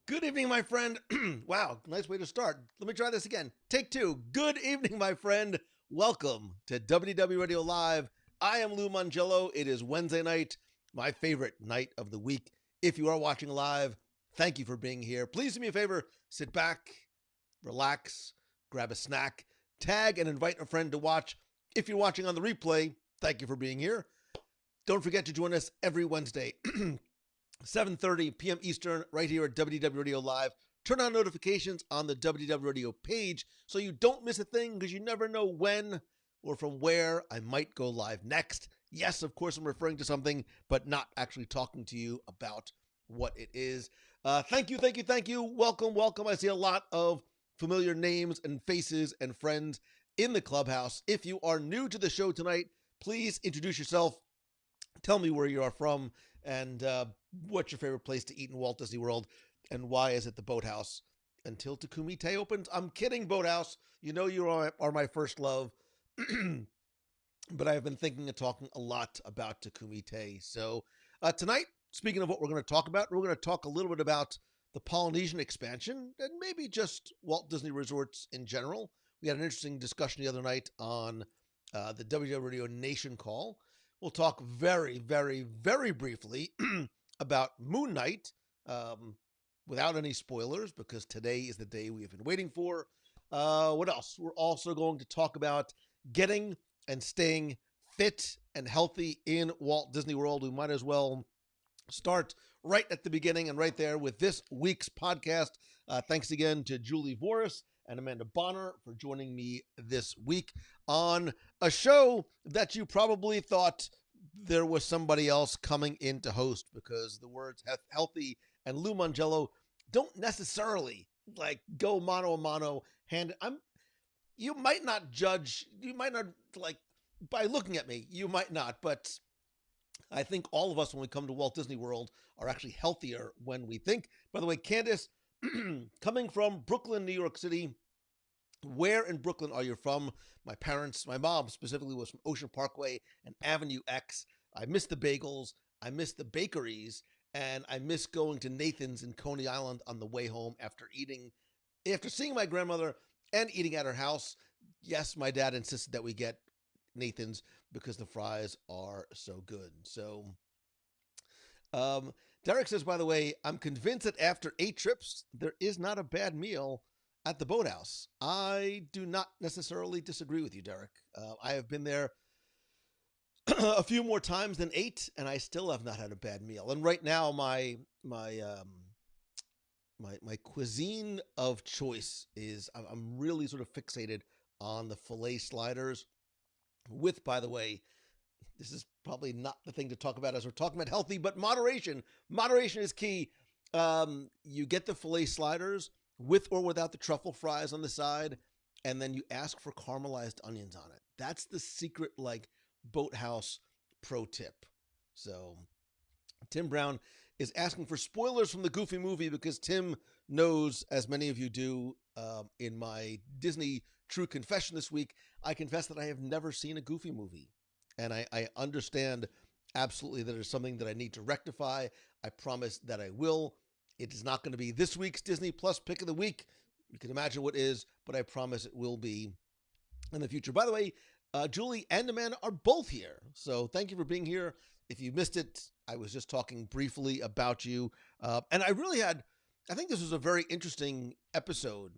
Good evening, my friend. Wow, nice way to start. Let me try this again. Take two. Good evening, my friend. Welcome to WDW Radio Live. I am Lou Mangello. It is Wednesday night, my favorite night of the week. If you are watching live, thank you for being here. Please do me a favor, sit back, relax, grab a snack, tag and invite a friend to watch. If you're watching on the replay, thank you for being here. Don't forget to join us every Wednesday, 7:30 p.m. Eastern, right here at WDW Radio Live. Turn on notifications on the WDW Radio page so you don't miss a thing, because you never know when or from where I might go live next. Yes, of course, I'm referring to something, but not actually talking to you about what it is. Thank you. Welcome. I see a lot of familiar names and faces and friends in the clubhouse. If you are new to the show tonight, please introduce yourself. Tell me where you are from and what's your favorite place to eat in Walt Disney World, and why is it the Boathouse until Takumi Tay opens? I'm kidding, Boathouse. You know you are my first love. But I've been thinking and talking a lot about Takumi Tay. So tonight, speaking of what we're going to talk about, we're going to talk a little bit about the Polynesian expansion and maybe just Walt Disney Resorts in general. We had an interesting discussion the other night on the WDW Radio Nation call. We'll talk very, very, very briefly about Moon Knight, without any spoilers, because today is the day we have been waiting for. What else? We're also going to talk about getting and staying fit and healthy in Walt Disney World. We might as well start right at the beginning and right there with this week's podcast. Thanks again to Julie Voris and Amanda Bonner for joining me this week on a show that you probably thought there was somebody else coming in to host, because the words healthy and Lou Mangello don't necessarily like go mano a mano hand. You might not judge, you might not like by looking at me, you might not, but I think all of us when we come to Walt Disney World are actually healthier when we think. By the way, Candace, coming from Brooklyn, New York City, where in Brooklyn are you from? My mom specifically was from Ocean Parkway and Avenue X. I miss the bagels, I miss the bakeries, and I miss going to Nathan's in Coney Island on the way home after seeing my grandmother and eating at her house. Yes, my dad insisted that we get Nathan's because the fries are so good. So, Derek says, by the way, I'm convinced that after 8 trips, there is not a bad meal at the Boathouse. I do not necessarily disagree with you, Derek. I have been there a few more times than 8, and I still have not had a bad meal. And right now, my cuisine of choice is I'm really sort of fixated on the filet sliders with, by the way, this is probably not the thing to talk about as we're talking about healthy, but moderation. Moderation is key. You get the filet sliders with or without the truffle fries on the side, and then you ask for caramelized onions on it. That's the secret, like, Boathouse pro tip. So Tim Brown is asking for spoilers from the Goofy movie because Tim knows, as many of you do, in my Disney True Confession this week, I confess that I have never seen a Goofy movie. And I understand absolutely that there's something that I need to rectify. I promise that I will. It is not going to be this week's Disney Plus pick of the week. You can imagine what is, but I promise it will be in the future. By the way, Julie and Amanda are both here. So thank you for being here. If you missed it, I was just talking briefly about you. And I think this was a very interesting episode,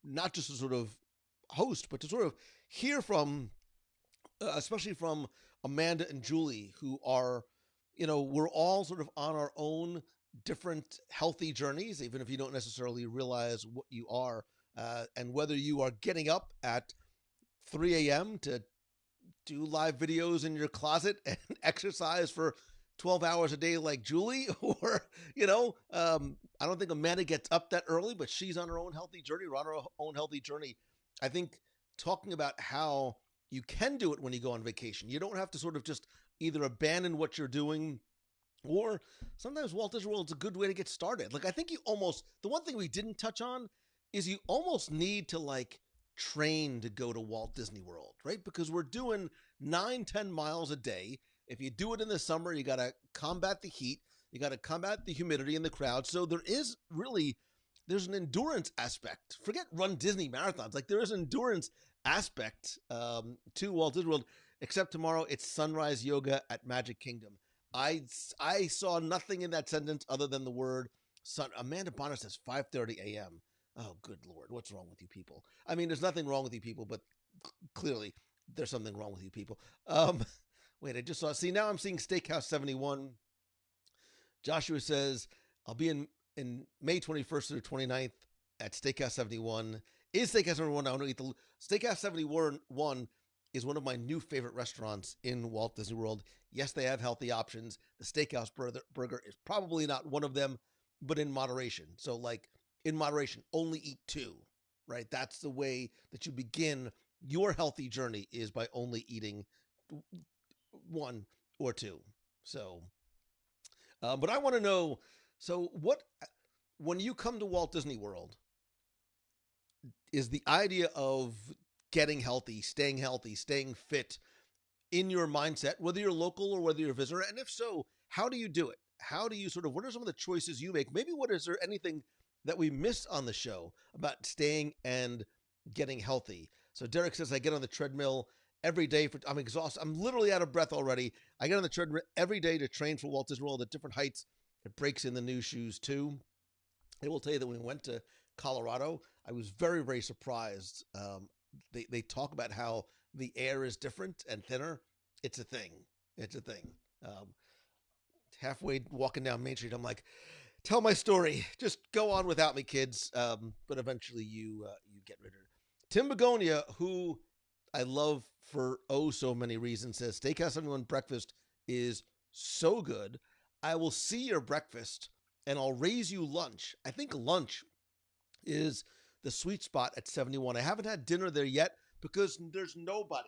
not just to sort of host, but to sort of hear from, especially from Amanda and Julie, who are, we're all sort of on our own different healthy journeys, even if you don't necessarily realize what you are, and whether you are getting up at 3 a.m. to do live videos in your closet and exercise for 12 hours a day like Julie, or, I don't think Amanda gets up that early, but she's on her own healthy journey. We're on our own healthy journey. I think talking about how you can do it when you go on vacation. You don't have to sort of just either abandon what you're doing, or sometimes Walt Disney World is a good way to get started. Like, I think the one thing we didn't touch on is you almost need to train to go to Walt Disney World, right? Because we're doing 9-10 miles a day. If you do it in the summer, you got to combat the heat. You got to combat the humidity in the crowd. So there's an endurance aspect. Forget Run Disney marathons. Like there is an endurance aspect to Walt Disney World, except tomorrow it's sunrise yoga at Magic Kingdom. I saw nothing in that sentence other than the word sun. Amanda Bonner says 5:30 a.m. Oh, good Lord. What's wrong with you people? I mean, there's nothing wrong with you people, but clearly there's something wrong with you people. Wait, I just saw. See, now I'm seeing Steakhouse 71. Joshua says, I'll be in May 21st through 29th at Steakhouse 71. Is Steakhouse 71? I want to eat the Steakhouse 71 is one of my new favorite restaurants in Walt Disney World. Yes, they have healthy options. The Steakhouse burger is probably not one of them, but in moderation. So like in moderation, only eat two, right? That's the way that you begin your healthy journey, is by only eating one or two. So, but I want to know, so when you come to Walt Disney World, is the idea of getting healthy, staying fit in your mindset, whether you're local or whether you're a visitor? And if so, how do you do it? How do you what are some of the choices you make? Maybe is there anything that we missed on the show about staying and getting healthy? So Derek says, I get on the treadmill every day. I'm exhausted. I'm literally out of breath already. I get on the treadmill every day to train for Walt Disney World at different heights. It breaks in the new shoes too. I will tell you that when we went to Colorado, I was very, very surprised. They talk about how the air is different and thinner. It's a thing. Halfway walking down Main Street, I'm like, tell my story. Just go on without me, kids. But eventually you get rid of it. Tim Begonia, who I love for so many reasons, says Steakhouse 71 breakfast is so good. I will see your breakfast and I'll raise you lunch. I think lunch is the sweet spot at 71. I haven't had dinner there yet because there's nowhere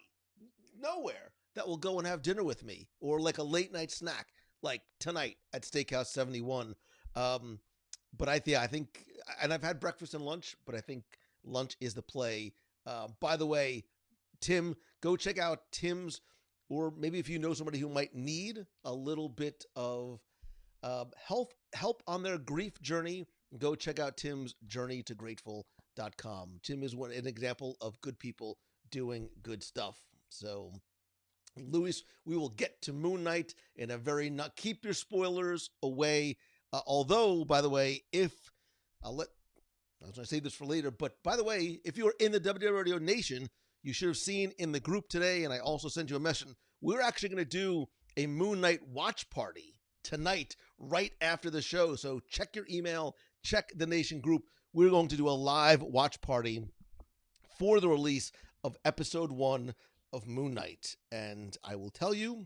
that will go and have dinner with me, or like a late night snack like tonight at Steakhouse 71. But I think, and I've had breakfast and lunch, but I think lunch is the play. By the way, Tim, go check out Tim's, or maybe if you know somebody who might need a little bit of help on their grief journey, go check out Tim's Journey to Grateful.com. Tim is an example of good people doing good stuff. So, Louis, we will get to Moon Knight in a very keep your spoilers away. Although, by the way, I was going to save this for later, but by the way, if you're in the WDW Radio Nation, you should have seen in the group today, and I also sent you a message, we're actually going to do a Moon Knight watch party tonight, right after the show. So check your email, check the Nation group. We're going to do a live watch party for the release of episode 1 of Moon Knight. And I will tell you,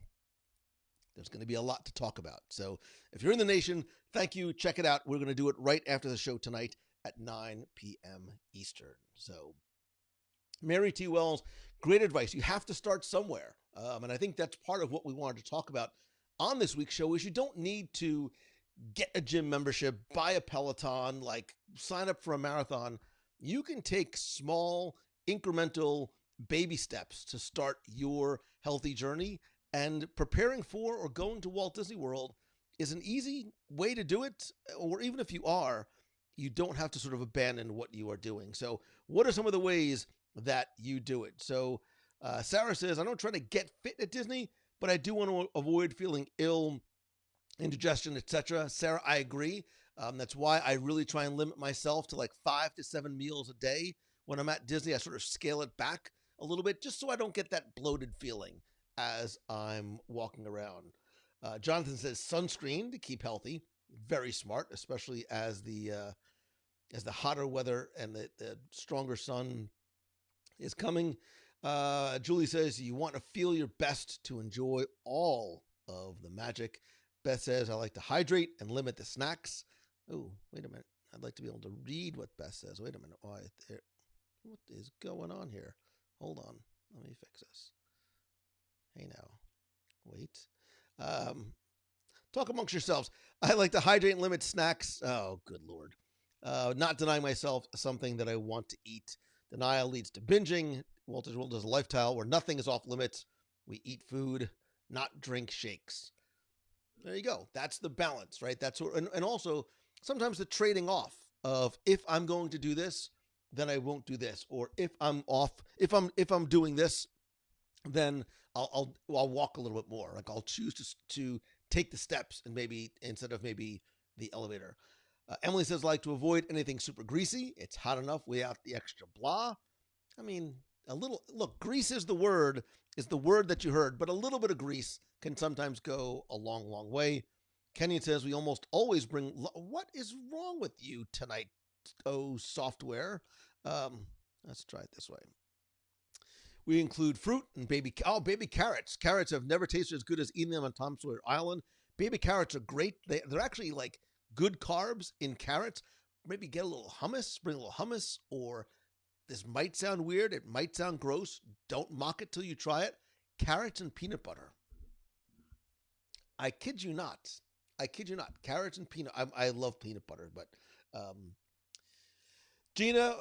there's going to be a lot to talk about. So if you're in the Nation, thank you. Check it out. We're going to do it right after the show tonight at 9 p.m. Eastern. So Mary T. Wells, great advice. You have to start somewhere. And I think that's part of what we wanted to talk about on this week's show, is you don't need to get a gym membership, buy a Peloton, like sign up for a marathon. You can take small, incremental baby steps to start your healthy journey, and preparing for or going to Walt Disney World is an easy way to do it. Or even if you are, you don't have to sort of abandon what you are doing. So what are some of the ways that you do it? So Sarah says, I don't try to get fit at Disney, but I do want to avoid feeling ill, indigestion, etc. Sarah, I agree. That's why I really try and limit myself to like 5 to 7 meals a day. When I'm at Disney, I sort of scale it back a little bit, just so I don't get that bloated feeling as I'm walking around. Jonathan says sunscreen to keep healthy. Very smart, especially as the hotter weather and the stronger sun is coming. Julie says you want to feel your best to enjoy all of the magic. Beth says I like to hydrate and limit the snacks. Oh, wait a minute. I'd like to be able to read what Beth says. Wait a minute. What is going on here? Hold on. Let me fix this. Hey now. Wait. Talk amongst yourselves. I like to hydrate and limit snacks. Oh, good Lord. Not denying myself something that I want to eat. Denial leads to binging. Walt Disney World is a lifestyle where nothing is off limits. We eat food, not drink shakes. There you go. That's the balance, right? That's what, and also sometimes the trading off of if I'm going to do this, then I won't do this, or if I'm off, if I'm doing this, then I'll walk a little bit more. Like I'll choose to take the steps and maybe instead of maybe the elevator. Emily says like to avoid anything super greasy. It's hot enough without the extra blah. I mean, a little look. Grease is the word that you heard, but a little bit of grease can sometimes go a long, long way. Kenyon says we almost always bring. What is wrong with you tonight? Oh, software. Let's try it this way. We include fruit and baby carrots. Carrots have never tasted as good as eating them on Tom Sawyer Island. Baby carrots are great. They're actually like good carbs in carrots. Maybe get a little hummus, bring a little hummus, or this might sound weird. It might sound gross. Don't mock it till you try it. Carrots and peanut butter. I kid you not. I kid you not. Carrots and peanut. I love peanut butter, but Gina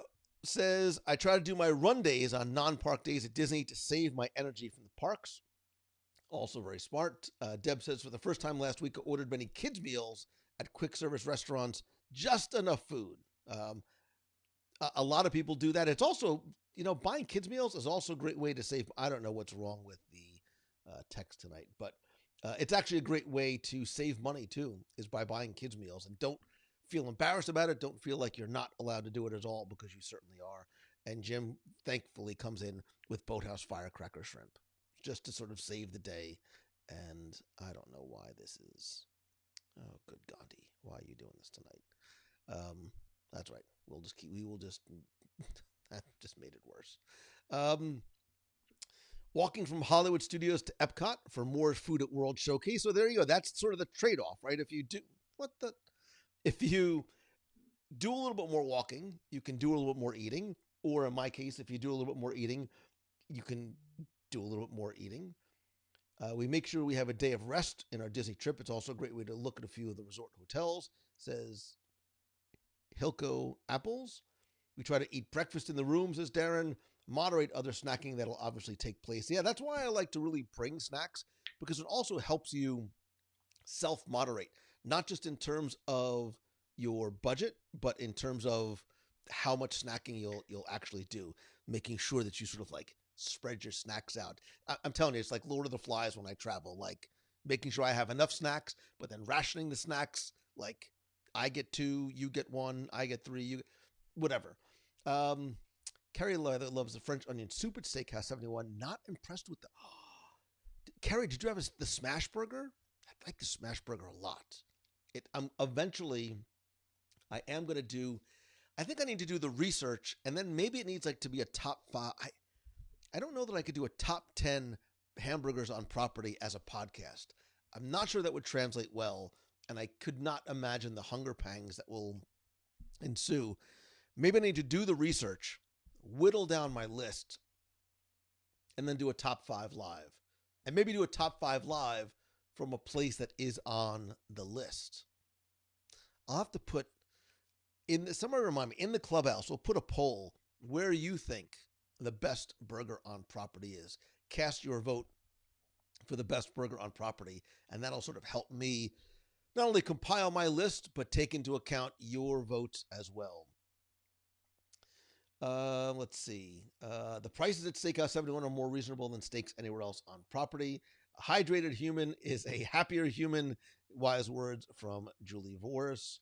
says, I try to do my run days on non-park days at Disney to save my energy from the parks. Also very smart. Deb says, for the first time last week, I ordered many kids' meals at quick service restaurants, just enough food. A lot of people do that. It's also, buying kids' meals is also a great way to save. I don't know what's wrong with the text tonight, but it's actually a great way to save money too, is by buying kids' meals. And don't feel embarrassed about it. Don't feel like you're not allowed to do it at all, because you certainly are. And Jim thankfully comes in with Boathouse firecracker shrimp just to sort of save the day. And I don't know why this is. Oh, good Gandhi. Why are you doing this tonight? That's right. We will just, that just made it worse. Walking from Hollywood Studios to Epcot for more Food at World Showcase. So there you go. That's sort of the trade-off, right? If you do a little bit more walking, you can do a little bit more eating. Or in my case, if you do a little bit more eating, you can do a little bit more eating. We make sure we have a day of rest in our Disney trip. It's also a great way to look at a few of the resort hotels, says Hilco Apples. We try to eat breakfast in the rooms, says Darren. Moderate other snacking that'll obviously take place. Yeah, that's why I like to really bring snacks, because it also helps you self-moderate, not just in terms of your budget, but in terms of how much snacking you'll actually do, making sure that you sort of like spread your snacks out. I'm telling you, it's like Lord of the Flies when I travel, like making sure I have enough snacks, but then rationing the snacks, like I get 2, you get 1, I get 3, whatever. Carrie loves the French onion soup at Steakhouse 71. Not impressed with the... Carrie, did you have the smash burger? I like the smash burger a lot. Eventually, I am going to do... I think I need to do the research, and then maybe it needs like to be a top 5... I don't know that I could do a top 10 hamburgers on property as a podcast. I'm not sure that would translate well, and I could not imagine the hunger pangs that will ensue. Maybe I need to do the research, whittle down my list, and then do a top 5 live. And maybe do a top 5 live from a place that is on the list. I'll have to put somebody remind me, in the clubhouse, we'll put a poll where you think the best burger on property is. Cast your vote for the best burger on property, and that'll sort of help me not only compile my list, but take into account your votes as well. Let's see. The prices at Steakhouse 71 are more reasonable than steaks anywhere else on property. A hydrated human is a happier human. Wise words from Julie Voris.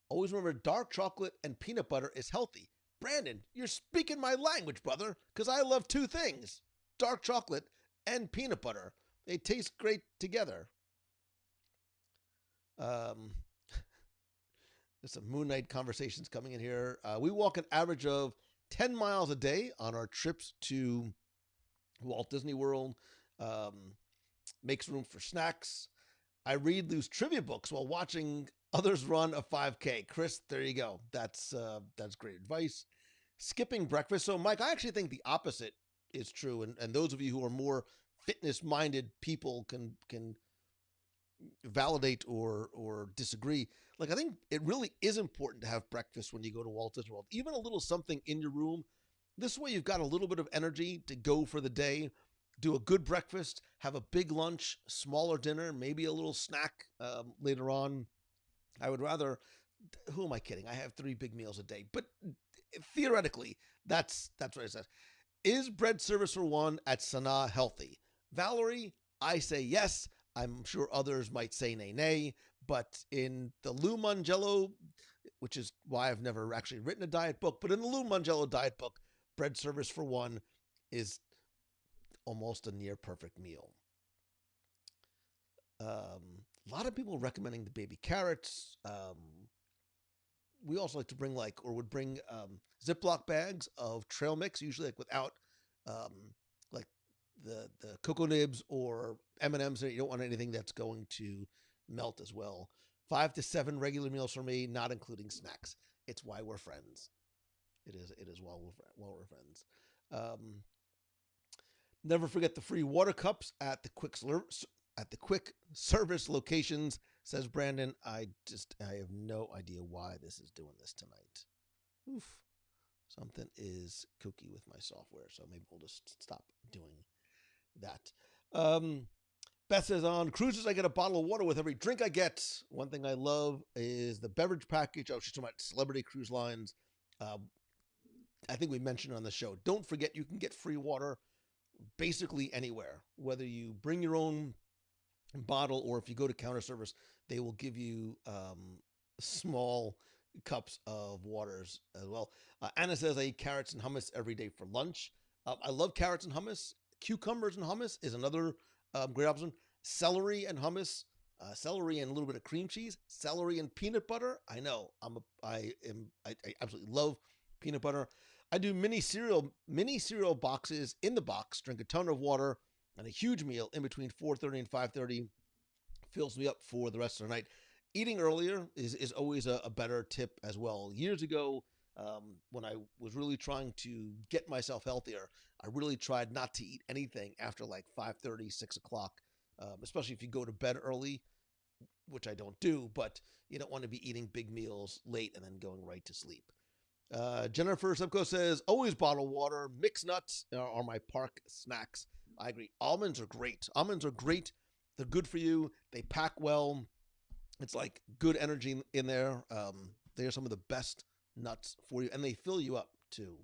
Always remember, dark chocolate and peanut butter is healthy. Brandon, you're speaking my language, brother, because I love 2 things. Dark chocolate and peanut butter. They taste great together. There's some Moon Knight conversations coming in here. We walk an average of 10 miles a day on our trips to Walt Disney World. Makes room for snacks. I read loose trivia books while watching others run a 5K. Chris, there you go. That's great advice. Skipping breakfast. So, Mike, I actually think the opposite is true. And those of you who are more fitness-minded people can validate or disagree. Like, I think it really is important to have breakfast when you go to Walt Disney World. Even a little something in your room. This way you've got a little bit of energy to go for the day. do a good breakfast, have a big lunch, smaller dinner, maybe a little snack later on. I would rather, who am I kidding? I have 3 big meals a day, but theoretically, that's what it says. Is bread service for one at Sanaa healthy? Valerie, I say yes. I'm sure others might say nay, nay. But in the Lou Mangello, which is why I've never actually written a diet book, but in the Lou Mangello diet book, bread service for one is almost a near perfect meal. A lot of people recommending the baby carrots. We also like to bring would bring Ziploc bags of trail mix, usually without like the cocoa nibs or M&Ms. You don't want anything that's going to melt as well. 5 to 7 regular meals for me, not including snacks. It's why we're friends. It is while we're friends. Never forget the free water cups at the quick service locations, says Brandon. I have no idea why this is doing this tonight. Oof. Something is kooky with my software, so maybe we'll just stop doing that. Beth says, on cruises, I get a bottle of water with every drink I get. One thing I love is the beverage package. Oh, she's talking about Celebrity Cruise Lines. I think we mentioned on the show. Don't forget, you can get free water basically anywhere, whether you bring your own bottle or if you go to counter service, they will give you small cups of waters as well. Anna says, I eat carrots and hummus every day for lunch. I love carrots and hummus. Cucumbers and hummus is another great option. Celery and hummus, celery and a little bit of cream cheese, celery and peanut butter. I know I absolutely love peanut butter. I do mini cereal boxes in the box, drink a ton of water, and a huge meal in between 4:30 and 5:30 fills me up for the rest of the night. Eating earlier is always a better tip as well. Years ago, when I was really trying to get myself healthier, I really tried not to eat anything after like 5:30, 6 o'clock, especially if you go to bed early, which I don't do, but you don't want to be eating big meals late and then going right to sleep. Jennifer Subko says, always bottled water. Mixed nuts are my park snacks. I agree. Almonds are great. They're good for you. They pack well. It's like good energy in there. They are some of the best nuts for you, and they fill you up too.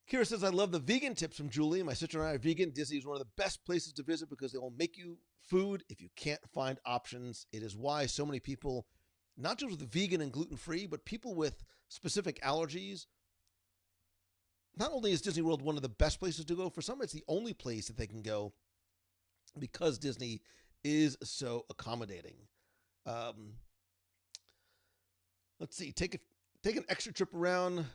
Kira says, I love the vegan tips from Julie. My sister and I are vegan. Disney is one of the best places to visit because they will make you food if you can't find options. It is why so many people, not just with vegan and gluten-free, but people with specific allergies, not only is Disney World one of the best places to go, for some it's the only place that they can go because Disney is so accommodating. Let's see, take an extra trip around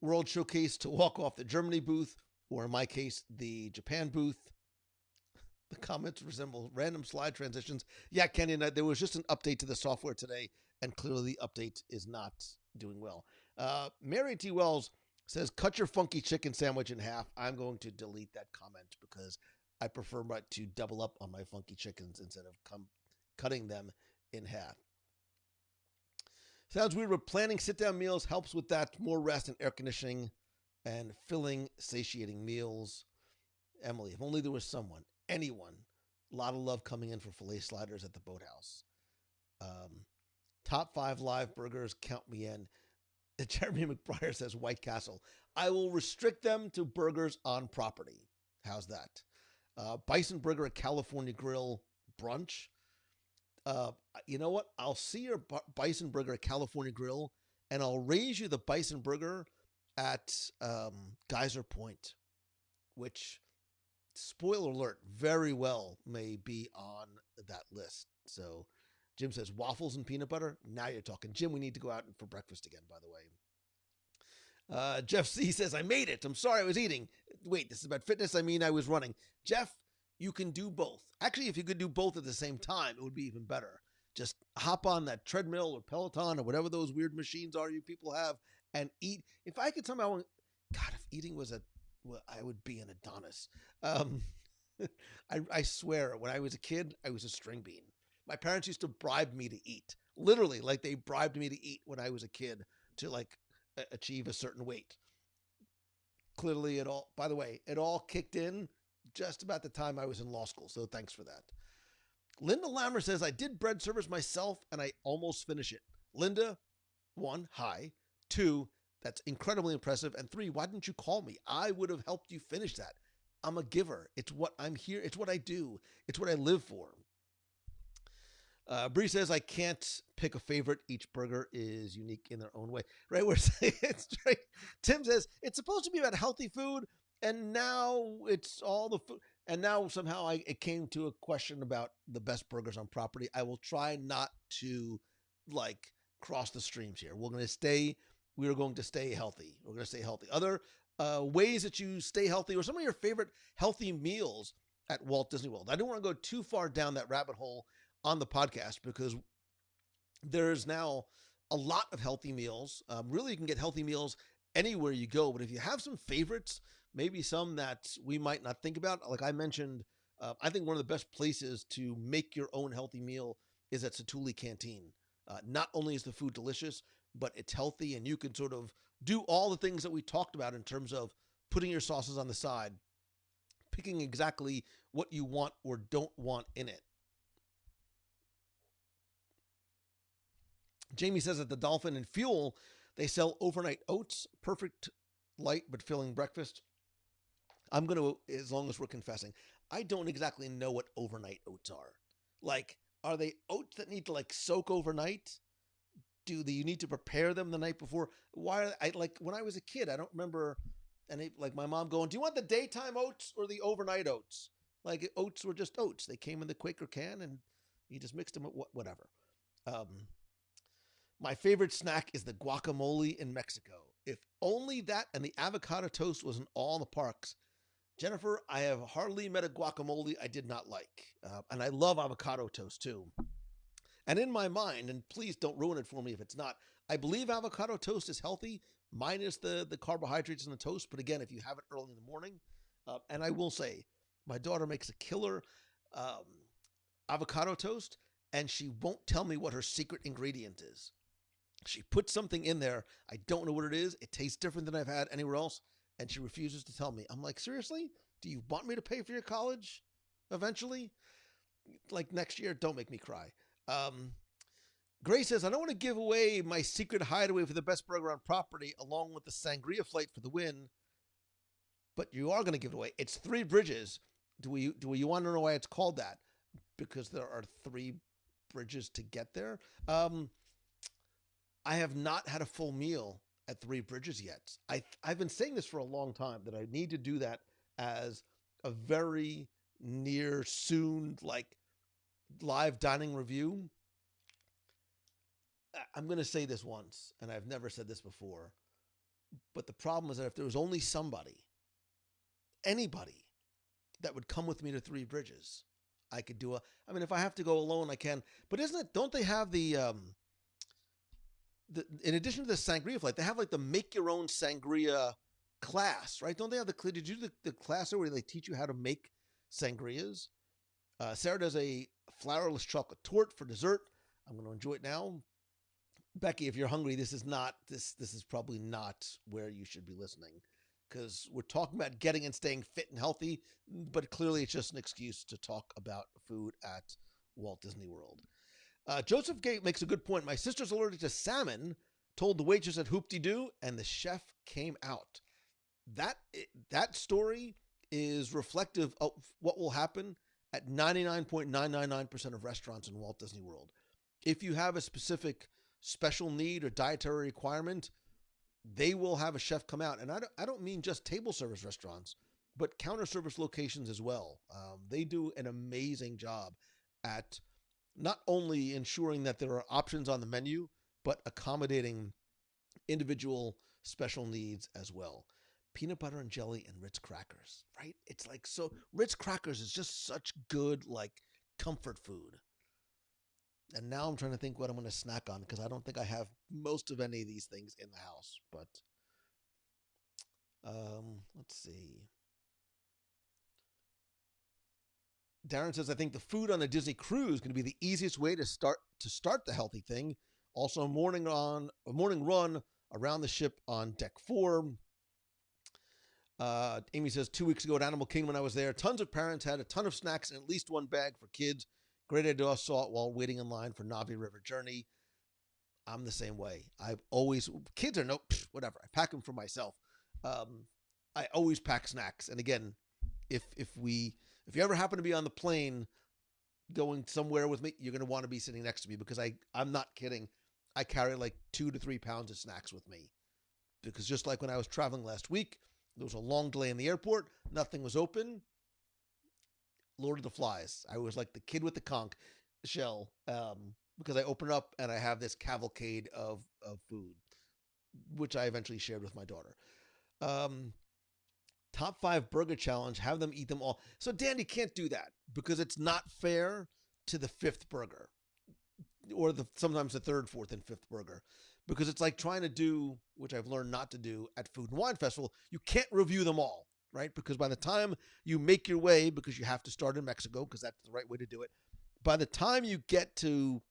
World Showcase to walk off the Germany booth, or in my case, the Japan booth. The comments resemble random slide transitions. Yeah, Kenny, there was just an update to the software today, and clearly the update is not doing well. Mary T. Wells says, cut your funky chicken sandwich in half. I'm going to delete that comment because I prefer to double up on my funky chickens instead of cutting them in half. Sounds weird, but planning sit-down meals helps with that. More rest and air conditioning and filling, satiating meals. Emily, if only there was anyone. A lot of love coming in for filet sliders at the Boathouse. Top 5 live burgers, count me in. Jeremy McBriar says White Castle. I will restrict them to burgers on property. How's that? Bison Burger at California Grill brunch. You know what? I'll see your Bison Burger at California Grill, and I'll raise you the Bison Burger at Geyser Point, which, spoiler alert, very well may be on that list. So Jim says waffles and peanut butter. Now you're talking. Jim, we need to go out for breakfast again, by the way. Jeff C says, I made it. I'm sorry I was eating. Wait, this is about fitness? I mean, I was running. Jeff, you can do both. Actually, if you could do both at the same time, it would be even better. Just hop on that treadmill or Peloton or whatever those weird machines are you people have and eat. If I could somehow, God, if eating was I would be an Adonis. I swear, when I was a kid, I was a string bean. My parents used to bribe me to eat. Literally, like they bribed me to eat when I was a kid to achieve a certain weight. Clearly, by the way, it all kicked in just about the time I was in law school. So thanks for that. Linda Lammer says, I did bread service myself and I almost finish it. Linda, 1, hi. 2, that's incredibly impressive. And 3, why didn't you call me? I would have helped you finish that. I'm a giver. It's what I'm here. It's what I do. It's what I live for. Bree says, I can't pick a favorite. Each burger is unique in their own way. Right? We're saying it's right. Tim says, it's supposed to be about healthy food, and now it's all the food. And now somehow it came to a question about the best burgers on property. I will try not to cross the streams here. We are going to stay healthy. We're going to stay healthy. Other ways that you stay healthy, or some of your favorite healthy meals at Walt Disney World. I don't want to go too far down that rabbit hole on the podcast because there's now a lot of healthy meals. Really, you can get healthy meals anywhere you go. But if you have some favorites, maybe some that we might not think about, like I mentioned, I think one of the best places to make your own healthy meal is at Satuli Canteen. Not only is the food delicious, but it's healthy, and you can sort of do all the things that we talked about in terms of putting your sauces on the side, picking exactly what you want or don't want in it. Jamie says at the Dolphin and Fuel, they sell overnight oats, perfect light but filling breakfast. I'm going to, as long as we're confessing, I don't exactly know what overnight oats are. Are they oats that need to soak overnight? Do you need to prepare them the night before? Why? When I was a kid, I don't remember my mom going, do you want the daytime oats or the overnight oats? Oats were just oats. They came in the Quaker can and you just mixed them with whatever. My favorite snack is the guacamole in Mexico. If only that and the avocado toast was in all the parks. Jennifer, I have hardly met a guacamole I did not like. And I love avocado toast too. And in my mind, and please don't ruin it for me if it's not, I believe avocado toast is healthy, minus the carbohydrates in the toast. But again, if you have it early in the morning, and I will say, my daughter makes a killer avocado toast, and she won't tell me what her secret ingredient is. She puts something in there. I don't know what it is. It tastes different than I've had anywhere else. And she refuses to tell me. I'm like, seriously? Do you want me to pay for your college eventually? Next year? Don't make me cry. Grace says, I don't want to give away my secret hideaway for the best burger on property along with the sangria flight for the win. But you are going to give it away. It's 3 Bridges. Do you want to know why it's called that? Because there are 3 bridges to get there. I have not had a full meal at 3 Bridges yet. I've been saying this for a long time that I need to do that as a very near soon live dining review. I'm going to say this once, and I've never said this before, but the problem is that if there was only anybody that would come with me to 3 Bridges, I could do if I have to go alone, I can. But don't they have in addition to the sangria flight, they have the make your own sangria class, right? Don't they have did you do the class where they teach you how to make sangrias? Sarah does a flourless chocolate torte for dessert. I'm going to enjoy it now. Becky, if you're hungry, this is probably not where you should be listening, because we're talking about getting and staying fit and healthy, but clearly it's just an excuse to talk about food at Walt Disney World. Joseph Gate makes a good point. My sister's allergic to salmon, told the waitress at Hoop-de-Doo, and the chef came out. That story is reflective of what will happen at 99.999% of restaurants in Walt Disney World. If you have a specific special need or dietary requirement, they will have a chef come out. And I don't mean just table service restaurants, but counter service locations as well. They do an amazing job at not only ensuring that there are options on the menu, but accommodating individual special needs as well. Peanut butter and jelly and Ritz crackers, right? It's so Ritz crackers is just such good, comfort food. And now I'm trying to think what I'm going to snack on, because I don't think I have most of any of these things in the house, but let's see. Darren says, I think the food on a Disney cruise is going to be the easiest way to start the healthy thing. Also, a morning run around the ship on deck 4. Amy says 2 weeks ago at Animal Kingdom when I was there, tons of parents had a ton of snacks and at least one bag for kids. Great idea, saw it while waiting in line for Navi River Journey. I'm the same way. I've always, kids are whatever. I pack them for myself. I always pack snacks. And again, if you ever happen to be on the plane going somewhere with me, you're going to want to be sitting next to me because I'm not kidding. I carry like 2 to 3 pounds of snacks with me because just like when I was traveling last week, there was a long delay in the airport. Nothing was open. Lord of the Flies. I was like the kid with the conch shell because I open up and I have this cavalcade of food, which I eventually shared with my daughter. Top 5 burger challenge. Have them eat them all. So Danny can't do that because it's not fair to the 5th burger or sometimes the 3rd, 4th, and 5th burger. Because it's like trying to do, which I've learned not to do at Food and Wine Festival, you can't review them all, right? Because by the time you make your way, because you have to start in Mexico, because that's the right way to do it, by the time you get to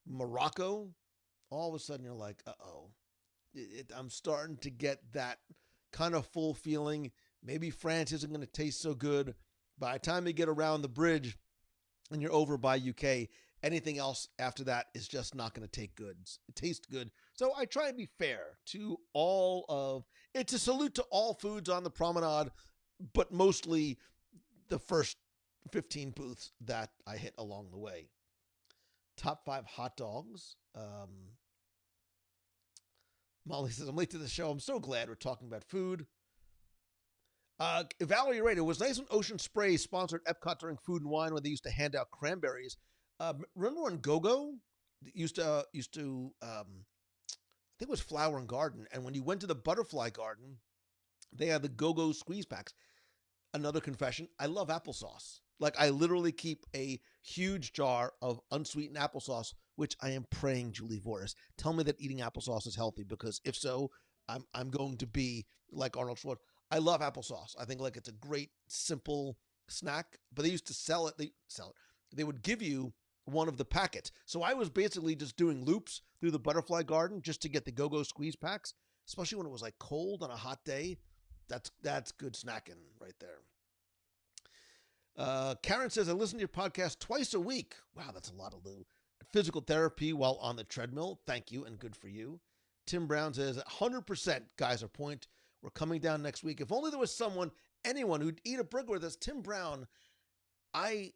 Morocco, all of a sudden you're like, uh-oh. I'm starting to get that kind of full feeling. Maybe France isn't going to taste so good. By the time you get around the bridge and you're over by UK, anything else after that is just not going to taste good. So I try and be fair to all of, it's a salute to all foods on the promenade, but mostly the first 15 booths that I hit along the way. Top 5 hot dogs. Molly says, I'm late to the show. I'm so glad we're talking about food. Valerie Radio, was nice when Ocean Spray sponsored Epcot during Food and Wine when they used to hand out cranberries. Remember when Go-Go used to I think it was Flower and Garden, and when you went to the Butterfly Garden, they had the Go-Go squeeze packs. Another confession, I love applesauce. Like I literally keep a huge jar of unsweetened applesauce, which I am praying, Julie Voris, tell me that eating applesauce is healthy, because if so, I'm going to be like Arnold Schwarzenegger. I love applesauce. I think like it's a great simple snack, but they used to sell it. They would give you one of the packets. So I was basically just doing loops through the Butterfly Garden just to get the Go-Go squeeze packs, especially when it was like cold on a hot day. That's good snacking right there. Karen says, I listen to your podcast twice a week. Wow, that's a lot of Lou. Physical therapy while on the treadmill. Thank you, and good for you. Tim Brown says, 100% Geyser Point. We're coming down next week. If only there was anyone who'd eat a burger with us. Tim Brown, I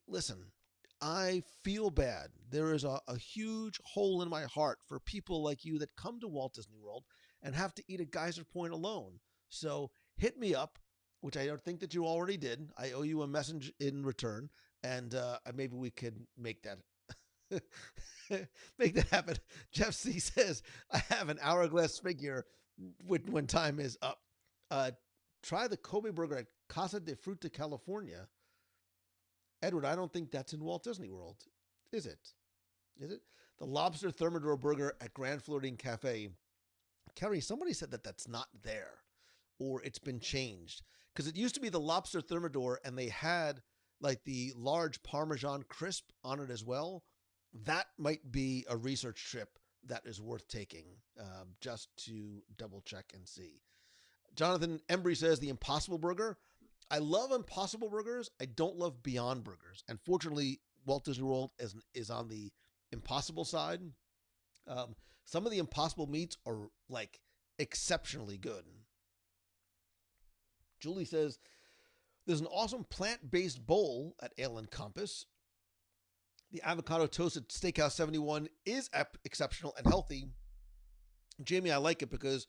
feel bad. There is a huge hole in my heart for people like you that come to Walt Disney World and have to eat at Geyser Point alone. So hit me up, which I don't think that you already did. I owe you a message in return, and maybe we could make that make that happen. Jeff C says, I have an hourglass figure when time is up. Try the Kobe burger at Casa de Fruta, California. Edward, I don't think that's in Walt Disney World. Is it? Is it? The lobster thermidor burger at Grand Floridian Cafe. Kerry, somebody said that that's not there, or it's been changed. Because it used to be the lobster thermidor, and they had like the large Parmesan crisp on it as well. That might be a research trip that is worth taking, just to double check and see. Jonathan Embry says the Impossible Burger. I love Impossible Burgers. I don't love Beyond Burgers. And fortunately, Walt Disney World is on the Impossible side. Some of the Impossible meats are like exceptionally good. Julie says, there's an awesome plant-based bowl at Ale and Compass. The avocado toast at Steakhouse 71 is exceptional and healthy. Jamie, I like it because,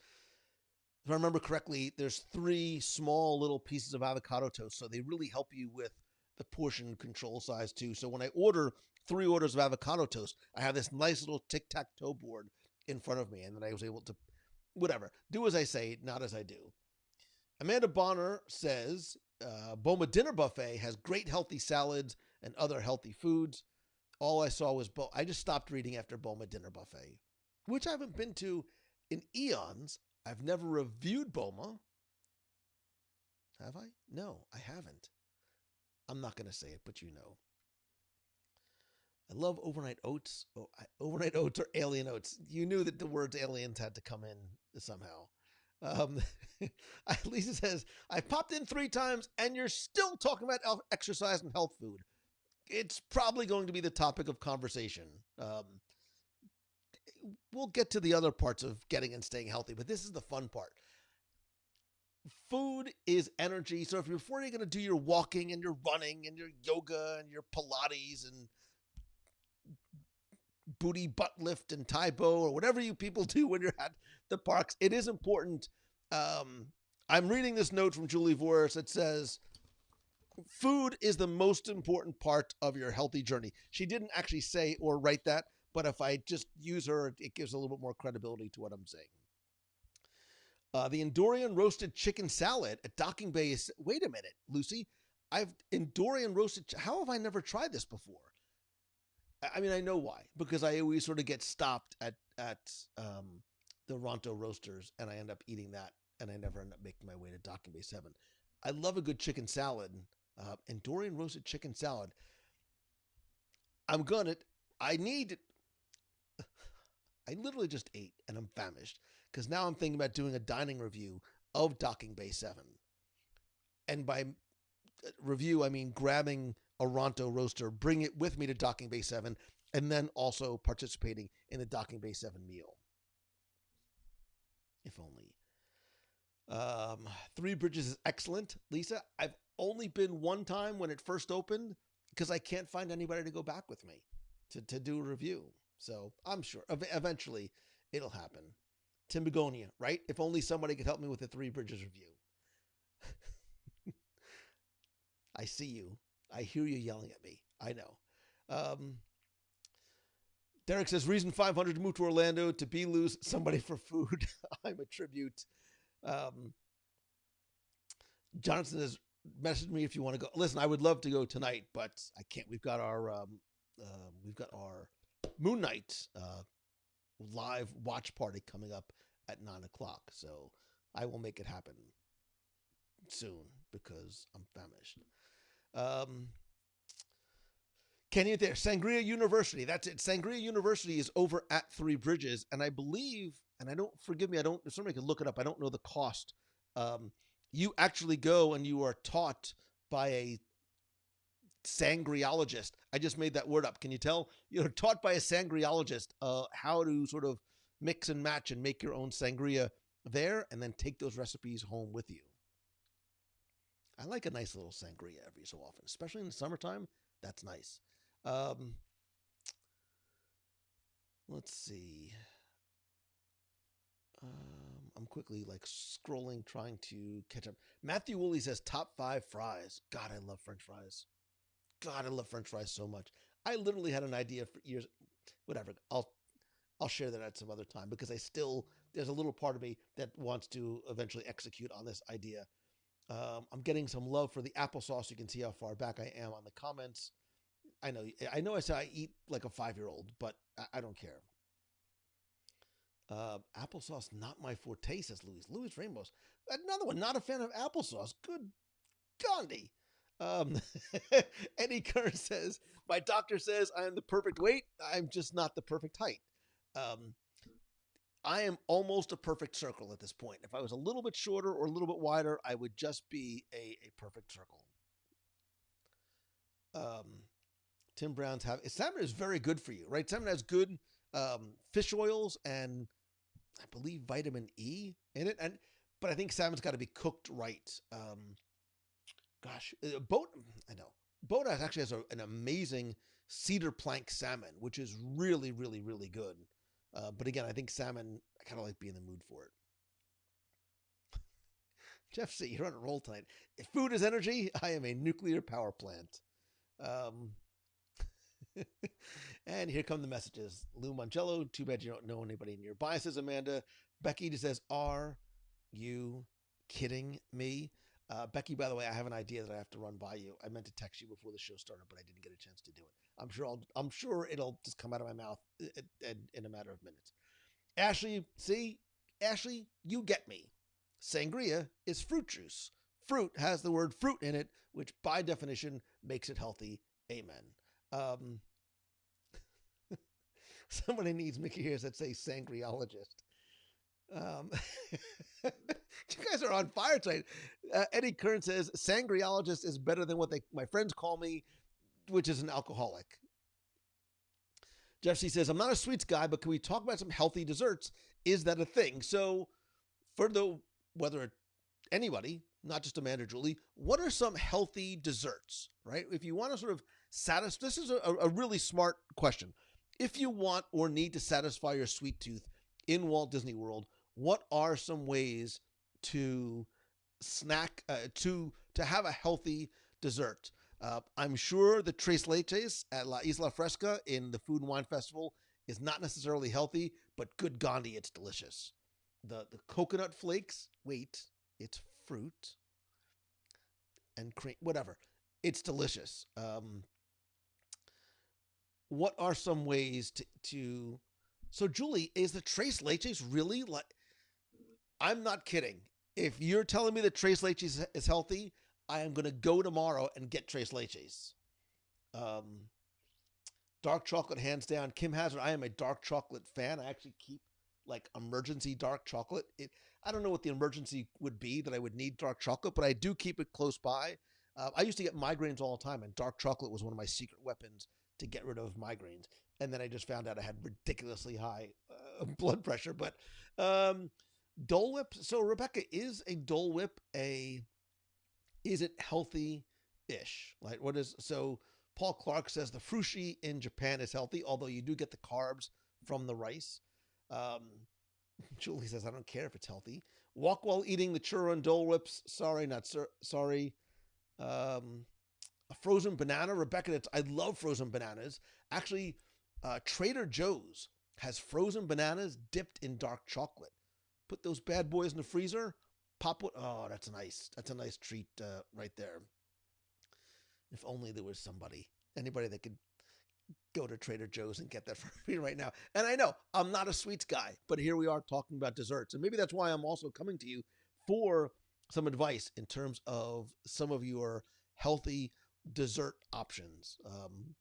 if I remember correctly, there's 3 small little pieces of avocado toast, so they really help you with the portion control size too. So when I order 3 orders of avocado toast, I have this nice little tic-tac-toe board in front of me, and then I was able to, do as I say, not as I do. Amanda Bonner says, Boma Dinner Buffet has great healthy salads and other healthy foods. All I saw was I just stopped reading after Boma Dinner Buffet, which I haven't been to in eons. I've never reviewed Boma. Have I? No, I haven't. I'm not going to say it, but you know. I love overnight oats. Overnight oats or alien oats. You knew that the words aliens had to come in somehow. Um, Lisa says, I popped in 3 times and you're still talking about exercise and health food. It's probably going to be the topic of conversation. We'll get to the other parts of getting and staying healthy, but this is the fun part. Food is energy. So if before you're going to do your walking and your running and your yoga and your Pilates and booty butt lift and Taibo or whatever you people do when you're at the parks, it is important. I'm reading this note from Julie Voris that says, food is the most important part of your healthy journey. She didn't actually say or write that, but if I just use her, it gives a little bit more credibility to what I'm saying. The Endorian roasted chicken salad at Docking Bay is, wait a minute, Lucy, Endorian roasted, how have I never tried this before? I mean, I know why, because I always sort of get stopped at the Ronto Roasters and I end up eating that and I never end up making my way to Docking Bay 7. I love a good chicken salad, Endorian roasted chicken salad. I literally just ate and I'm famished because now I'm thinking about doing a dining review of Docking Bay 7. And by review, I mean grabbing a Ronto roaster, bring it with me to Docking Bay 7, and then also participating in the Docking Bay 7 meal. If only. Three Bridges is excellent. Lisa, I've only been one time when it first opened because I can't find anybody to go back with me to do a review. So I'm sure eventually it'll happen. Tim Begonia, right? If only somebody could help me with a Three Bridges review. I see you. I hear you yelling at me. I know. Derek says, reason 500 to move to Orlando to be lose somebody for food. I'm a tribute. Jonathan has messaged me if you want to go. Listen, I would love to go tonight, but I can't. We've got our Moon Knight live watch party coming up at 9:00. So I will make it happen soon because I'm famished. Kenny there, Sangria University. That's it. Sangria University is over at Three Bridges, and I believe, and I don't, forgive me, I don't, if somebody can look it up, I don't know the cost. You actually go and you are taught by a sangriologist. I just made that word up. Can you tell? You're taught by a sangriologist how to sort of mix and match and make your own sangria there, and then take those recipes home with you. I like a nice little sangria every so often, especially in the summertime. That's nice. Let's see. I'm quickly scrolling, trying to catch up. Matthew Woolley says top 5 fries. God, I love French fries. God, I love French fries so much. I literally had an idea for years. Whatever. I'll share that at some other time because there's a little part of me that wants to eventually execute on this idea. I'm getting some love for the applesauce. You can see how far back I am on the comments. I know I said I eat like a 5-year-old, but I don't care. Applesauce, not my forte, says Louis. Louis Ramos. Another one, not a fan of applesauce. Good Gandhi. Eddie Kern says, my doctor says I am the perfect weight. I'm just not the perfect height. I am almost a perfect circle at this point. If I was a little bit shorter or a little bit wider, I would just be a perfect circle. Tim Brown's salmon is very good for you, right? Salmon has good fish oils and I believe vitamin E in it, but I think salmon's got to be cooked right. Bona actually has an amazing cedar plank salmon, which is really, really, really good. But again, I think salmon, I kind of like being in the mood for it. Jeff C., you're on a roll tonight. If food is energy, I am a nuclear power plant. And here come the messages. Lou Mangello, too bad you don't know anybody in your biases, Amanda. Becky says, are you kidding me? Becky, by the way, I have an idea that I have to run by you. I meant to text you before the show started, but I didn't get a chance to do it. I'm sure it'll just come out of my mouth in a matter of minutes. Ashley, you get me. Sangria is fruit juice. Fruit has the word fruit in it, which by definition makes it healthy. Amen. Somebody needs Mickey ears that say sangriologist. Um, you guys are on fire tonight. Eddie Kern says sangriologist is better than what my friends call me, which is an alcoholic. Jeff C says, I'm not a sweets guy, but can we talk about some healthy desserts? Is that a thing? So for whether anybody, not just Amanda or Julie, what are some healthy desserts, right? If you want to sort of satisfy, this is a really smart question. If you want or need to satisfy your sweet tooth in Walt Disney World, what are some ways to snack, to have a healthy dessert? I'm sure the Tres Leches at La Isla Fresca in the Food and Wine Festival is not necessarily healthy, but good Gandhi, it's delicious. The coconut flakes, wait, it's fruit and cream, whatever. It's delicious. What are some ways to so Julie, is the Tres Leches really like, I'm not kidding. If you're telling me that Tres Leches is healthy, I am going to go tomorrow and get Tres Leches. Dark chocolate, hands down. Kim Hazard, I am a dark chocolate fan. I actually keep like emergency dark chocolate. I don't know what the emergency would be that I would need dark chocolate, but I do keep it close by. I used to get migraines all the time, and dark chocolate was one of my secret weapons to get rid of migraines. And then I just found out I had ridiculously high blood pressure. But Dole Whip. So Rebecca, is a Dole Whip is it healthy-ish? Like what is so? Paul Clark says the frushi in Japan is healthy, although you do get the carbs from the rice. Julie says I don't care if it's healthy. Walk while eating the churro and Dole Whips. Sorry, not sorry. A frozen banana, Rebecca. I love frozen bananas. Actually, Trader Joe's has frozen bananas dipped in dark chocolate. Put those bad boys in the freezer. Pop what? Oh, that's a nice treat right there. If only there was anybody that could go to Trader Joe's and get that for me right now. And I know I'm not a sweets guy, but here we are talking about desserts. And maybe that's why I'm also coming to you for some advice in terms of some of your healthy dessert options.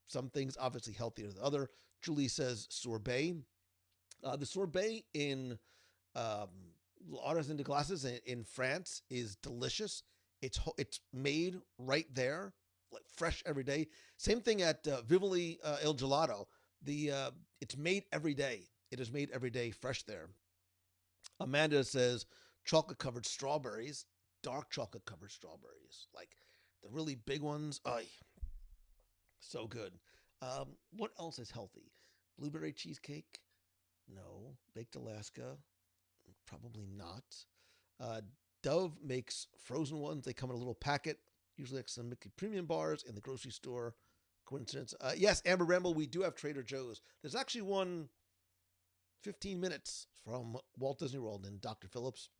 Some things obviously healthier than other. Julie says sorbet. The sorbet in Artisan de Glaces in France is delicious. It's made right there, like fresh every day. Same thing at Vivoli Il Gelato. It's made every day. It is made every day, fresh there. Amanda says chocolate covered strawberries, dark chocolate covered strawberries, like the really big ones. Ay, so good. What else is healthy? Blueberry cheesecake? No. Baked Alaska? Probably not. Dove makes frozen ones. They come in a little packet, usually like some Mickey Premium bars in the grocery store. Coincidence? Yes, Amber Ramble, we do have Trader Joe's. There's actually one 15 minutes from Walt Disney World in Dr. Phillips.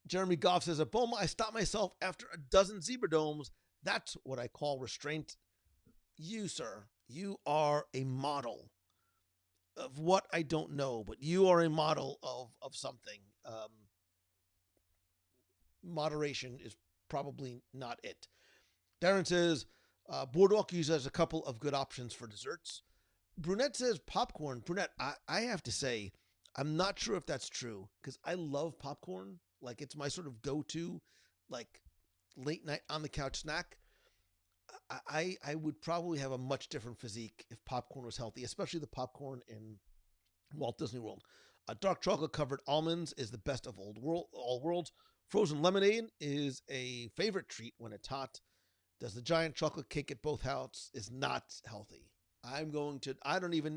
Jeremy Goff says, at Boma, I stopped myself after a dozen zebra domes. That's what I call restraint. You, sir, you are a model of what I don't know, but you are a model of something. Moderation is probably not it. Darren says, Boardwalk uses a couple of good options for desserts. Brunette says popcorn. Brunette, I have to say, I'm not sure if that's true because I love popcorn. Like it's my sort of go-to, like late night on the couch snack. I would probably have a much different physique if popcorn was healthy, especially the popcorn in Walt Disney World. Dark chocolate covered almonds is the best of all worlds. Frozen lemonade is a favorite treat when it's hot. Does the giant chocolate cake at both houses is not healthy.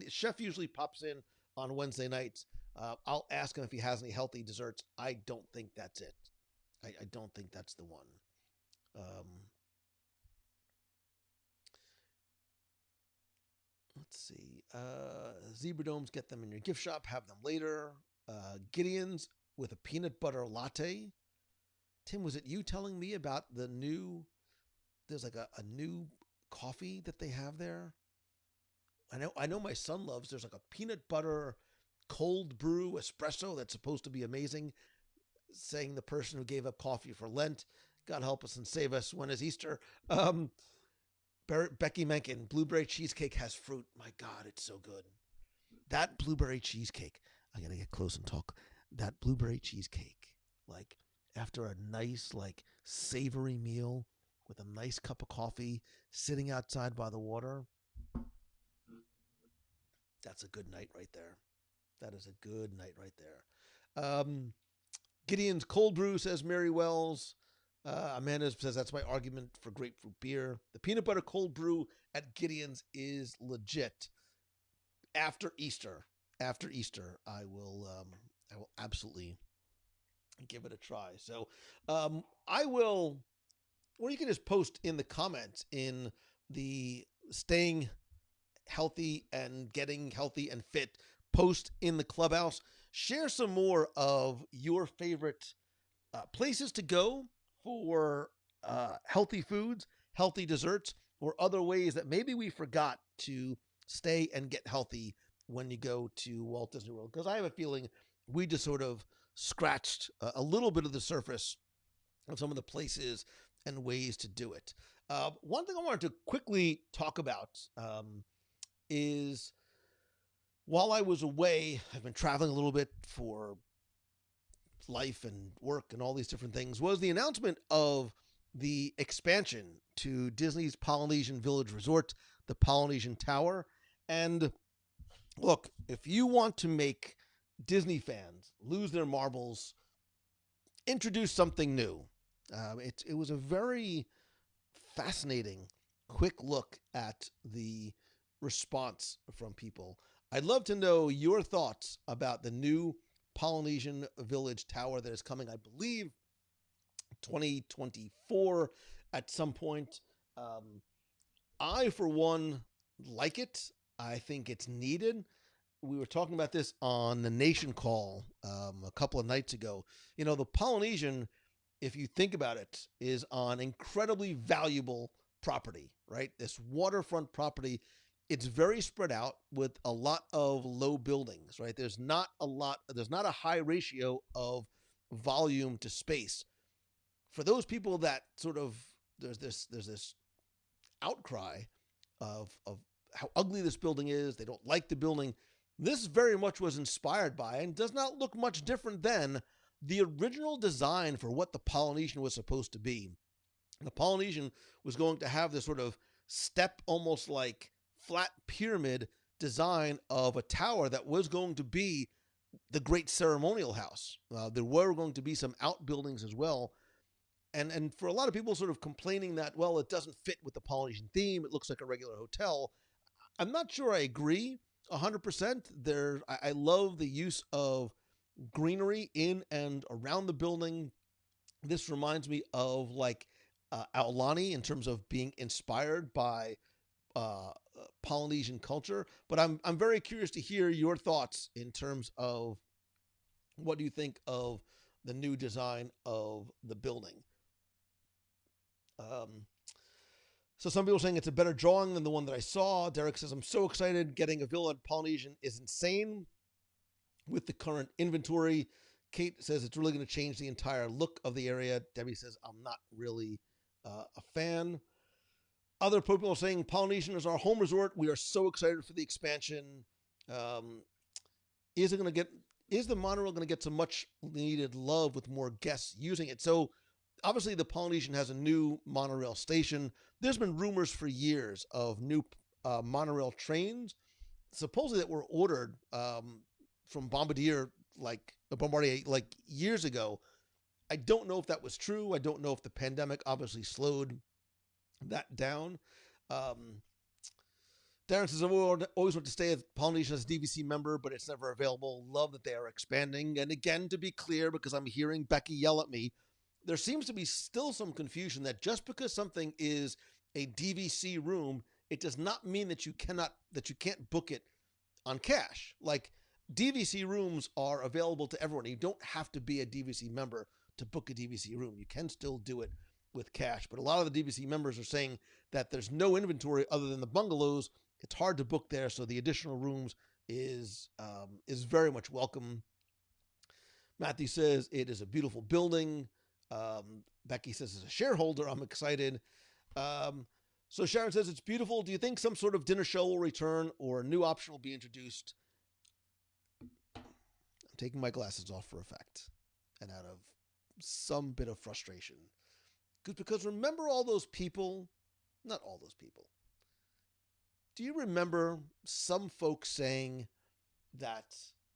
Chef usually pops in on Wednesday nights. I'll ask him if he has any healthy desserts. I don't think that's it. I don't think that's the one. Let's see. Zebra Domes, get them in your gift shop. Have them later. Gideon's with a peanut butter latte. Tim, was it you telling me about there's like a new coffee that they have there? I know my son loves, there's like a peanut butter cold brew espresso that's supposed to be amazing. Saying the person who gave up coffee for Lent. God help us and save us. When is Easter? Becky Mencken, blueberry cheesecake has fruit. My God, it's so good. That blueberry cheesecake. I got to get close and talk. That blueberry cheesecake, like after a nice, like savory meal with a nice cup of coffee, sitting outside by the water, that's a good night right there. That is a good night right there. Gideon's cold brew, says Mary Wells. Amanda says that's my argument for grapefruit beer. The peanut butter cold brew at Gideon's is legit. After Easter, I will absolutely give it a try. So, I will, or you can just post in the comments in the staying healthy and getting healthy and fit post in the clubhouse. Share some more of your favorite places to go for healthy foods, healthy desserts, or other ways that maybe we forgot to stay and get healthy when you go to Walt Disney World. Because I have a feeling we just sort of scratched a little bit of the surface of some of the places and ways to do it. One thing I wanted to quickly talk about is while I was away, I've been traveling a little bit for life and work and all these different things, was the announcement of the expansion to Disney's Polynesian Village Resort, the Polynesian Tower. And look, if you want to make Disney fans lose their marbles, introduce something new. It was a very fascinating, quick look at the response from people. I'd love to know your thoughts about the new Polynesian Village Tower that is coming, I believe, 2024 at some point. I, for one, like it. I think it's needed. We were talking about this on the Nation Call a couple of nights ago. You know, the Polynesian, if you think about it, is on incredibly valuable property, right? This waterfront property, it's very spread out with a lot of low buildings, right? There's not a high ratio of volume to space. For those people that sort of, there's this outcry of how ugly this building is. They don't like the building. This very much was inspired by and does not look much different than the original design for what the Polynesian was supposed to be. The Polynesian was going to have this sort of step, almost like flat pyramid design of a tower that was going to be the great ceremonial house. There were going to be some outbuildings as well. And for a lot of people sort of complaining that, well, it doesn't fit with the Polynesian theme. It looks like a regular hotel. I'm not sure I agree 100%. I love the use of greenery in and around the building. This reminds me of like Aulani in terms of being inspired by Polynesian culture. But I'm very curious to hear your thoughts in terms of what do you think of the new design of the building. So some people are saying it's a better drawing than the one that I saw. Derek says, I'm so excited. Getting a villa at Polynesian is insane with the current inventory. Kate says it's really going to change the entire look of the area. Debbie says, I'm not really a fan. Other people are saying Polynesian is our home resort. We are so excited for the expansion. Is the monorail going to get some much needed love with more guests using it? So obviously the Polynesian has a new monorail station. There's been rumors for years of new monorail trains, supposedly that were ordered from Bombardier like years ago. I don't know if that was true. I don't know if the pandemic obviously slowed that down. Darren says, I always want to stay at Polynesian as a DVC member, but it's never available. Love that they are expanding. And again, to be clear, because I'm hearing Becky yell at me, there seems to be still some confusion that just because something is a DVC room, it does not mean that you can't book it on cash. Like, DVC rooms are available to everyone. You don't have to be a DVC member to book a DVC room. You can still do it with cash. But a lot of the DVC members are saying that there's no inventory other than the bungalows. It's hard to book there, so the additional rooms is very much welcome. Matthew says it is a beautiful building. Becky says, as a shareholder, I'm excited. So Sharon says, it's beautiful. Do you think some sort of dinner show will return or a new option will be introduced? taking my glasses off for effect and out of some bit of frustration. Because remember all those people? Not all those people. Do you remember some folks saying that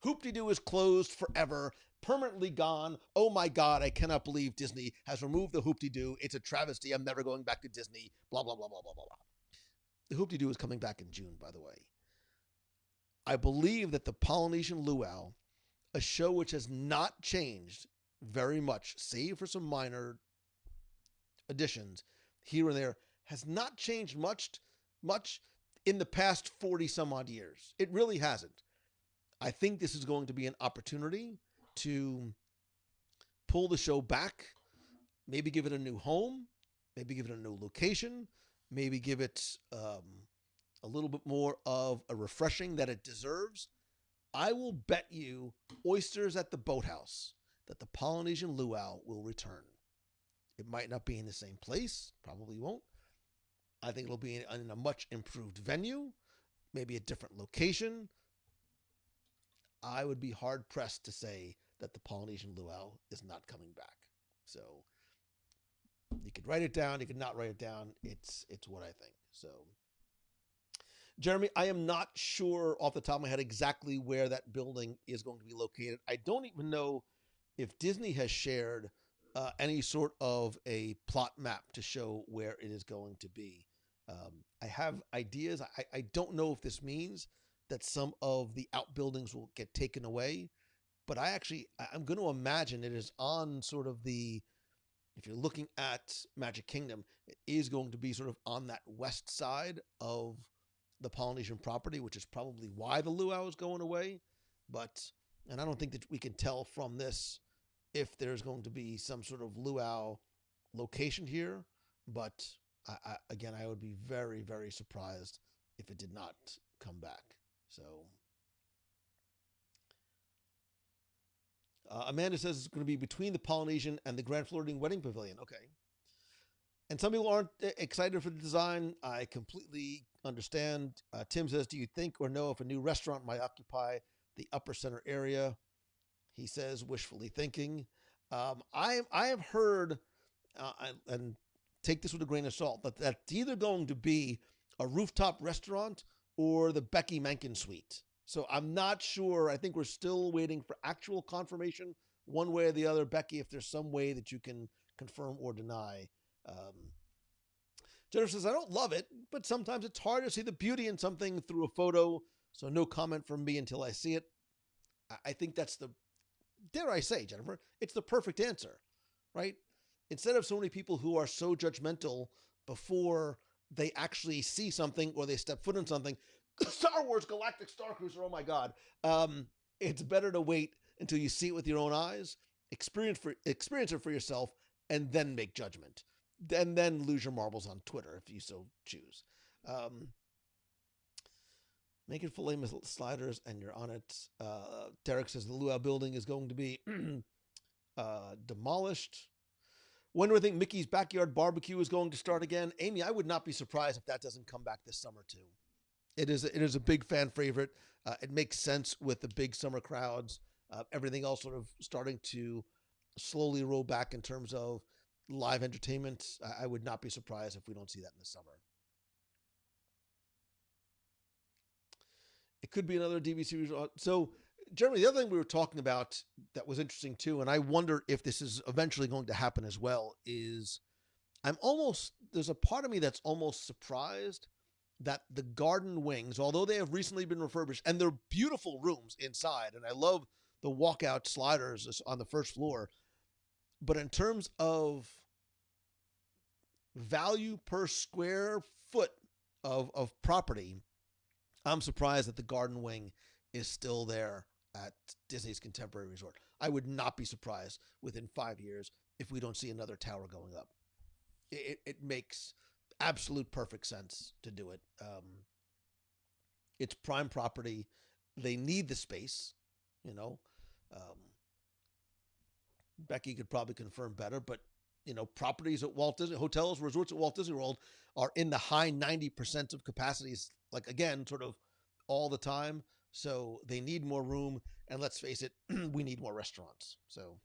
Hoop-de-Doo is closed forever, permanently gone? Oh my God, I cannot believe Disney has removed the Hoop-de-Doo. It's a travesty. I'm never going back to Disney. Blah, blah, blah, blah, blah, blah, blah. The Hoop-de-Doo is coming back in June, by the way. I believe that the Polynesian Luau, a show which has not changed very much, save for some minor additions here and there, has not changed much in the past 40 some odd years. It really hasn't. I think this is going to be an opportunity to pull the show back, maybe give it a new home, maybe give it a new location, maybe give it a little bit more of a refreshing that it deserves. I will bet you oysters at the boathouse that the Polynesian Luau will return. It might not be in the same place, probably won't. I think it'll be in a much improved venue, maybe a different location. I would be hard pressed to say that the Polynesian Luau is not coming back. So you could write it down, you could not write it down. It's what I think. So Jeremy, I am not sure off the top of my head exactly where that building is going to be located. I don't even know if Disney has shared any sort of a plot map to show where it is going to be. I have ideas. I don't know if this means that some of the outbuildings will get taken away, but I'm going to imagine it is on sort of if you're looking at Magic Kingdom, it is going to be sort of on that west side of the Polynesian property, which is probably why the luau is going away. And I don't think that we can tell from this if there's going to be some sort of luau location here, but I would be very, very surprised if it did not come back. So Amanda says it's going to be between the Polynesian and the Grand Floridian Wedding Pavilion. Okay. And some people aren't excited for the design. I completely understand. Tim says, do you think or know if a new restaurant might occupy the upper center area? He says, wishfully thinking. I have heard, and take this with a grain of salt, that that's either going to be a rooftop restaurant or the Becky Mencken Suite. So I'm not sure. I think we're still waiting for actual confirmation one way or the other. Becky, if there's some way that you can confirm or deny. Jennifer says, I don't love it, but sometimes it's hard to see the beauty in something through a photo. So no comment from me until I see it. I think that's dare I say, Jennifer, it's the perfect answer, right? Instead of so many people who are so judgmental before they actually see something or they step foot in something, Star Wars Galactic Star Cruiser, oh my God. It's better to wait until you see it with your own eyes, experience it for yourself, and then make judgment. And then lose your marbles on Twitter if you so choose. Make it filet sliders and you're on it. Derek says the luau building is going to be demolished. When do I think Mickey's Backyard Barbecue is going to start again? Amy, I would not be surprised if that doesn't come back this summer too. It is a big fan favorite. It makes sense with the big summer crowds. Everything else sort of starting to slowly roll back in terms of live entertainment. I would not be surprised if we don't see that in the summer. It could be another DV series. So, Jeremy, the other thing we were talking about that was interesting too, and I wonder if this is eventually going to happen as well, is there's a part of me that's almost surprised that the garden wings, although they have recently been refurbished, and they're beautiful rooms inside, and I love the walkout sliders on the first floor, but in terms of value per square foot of property, I'm surprised that the garden wing is still there at Disney's Contemporary Resort. I would not be surprised within 5 years if we don't see another tower going up. It makes absolute perfect sense to do it. It's prime property. They need the space, Becky could probably confirm better, but properties at Walt Disney, hotels, resorts at Walt Disney World are in the high 90% of capacities, like again, sort of all the time. So they need more room, and let's face it, we need more restaurants. So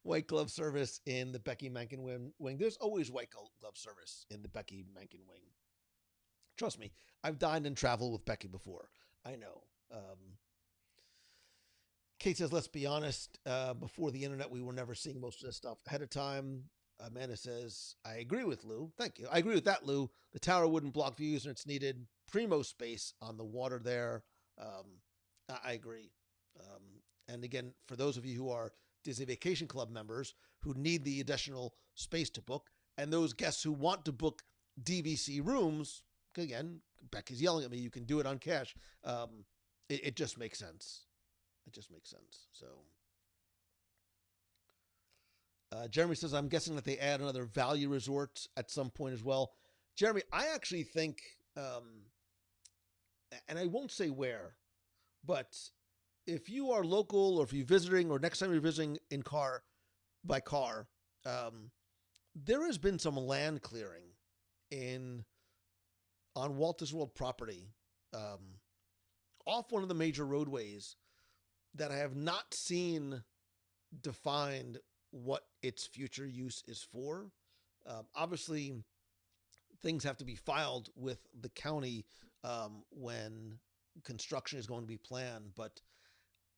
white glove service in the Becky Mankin wing. There's always white glove service in the Becky Mankin wing. Trust me, I've dined and traveled with Becky before. I know. Kate says, let's be honest, before the internet, we were never seeing most of this stuff ahead of time. Amanda says, I agree with Lou. Thank you. I agree with that, Lou. The tower wouldn't block views, and it's needed primo space on the water there. I agree. And again, for those of you who are Disney Vacation Club members who need the additional space to book, and those guests who want to book DVC rooms, again, Becky's yelling at me, you can do it on cash. It just makes sense. It just makes sense. So Jeremy says, I'm guessing that they add another value resort at some point as well. Jeremy, I actually think, and I won't say where, but if you are local or if you're visiting or next time you're visiting by car, there has been some land clearing on Walt Disney World property off one of the major roadways that I have not seen defined what its future use is for. Obviously, things have to be filed with the county when construction is going to be planned, but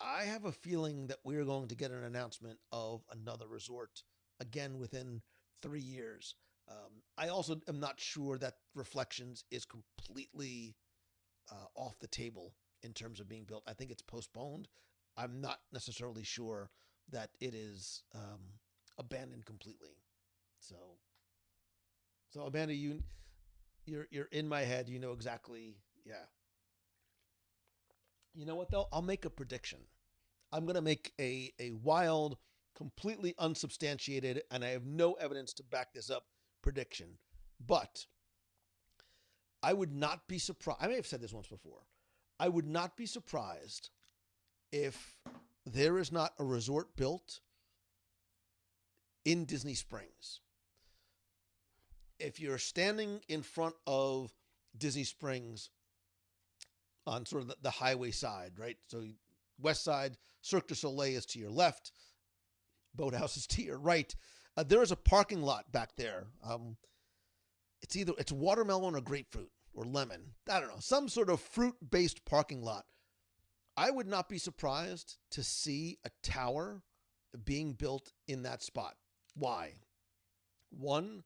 I have a feeling that we're going to get an announcement of another resort again within 3 years. I also am not sure that Reflections is completely off the table in terms of being built. I think it's postponed. I'm not necessarily sure that it is abandoned completely. So Amanda, you're in my head. You know exactly. Yeah. You know what though? I'll make a prediction. I'm gonna make a wild, completely unsubstantiated, and I have no evidence to back this up prediction. But I would not be surprised. I may have said this once before. I would not be surprised if there is not a resort built in Disney Springs. If you're standing in front of Disney Springs on sort of the highway side, right? So west side, Cirque du Soleil is to your left, Boathouse is to your right. There is a parking lot back there. It's watermelon or grapefruit or lemon. I don't know, some sort of fruit-based parking lot. I would not be surprised to see a tower being built in that spot. Why? One,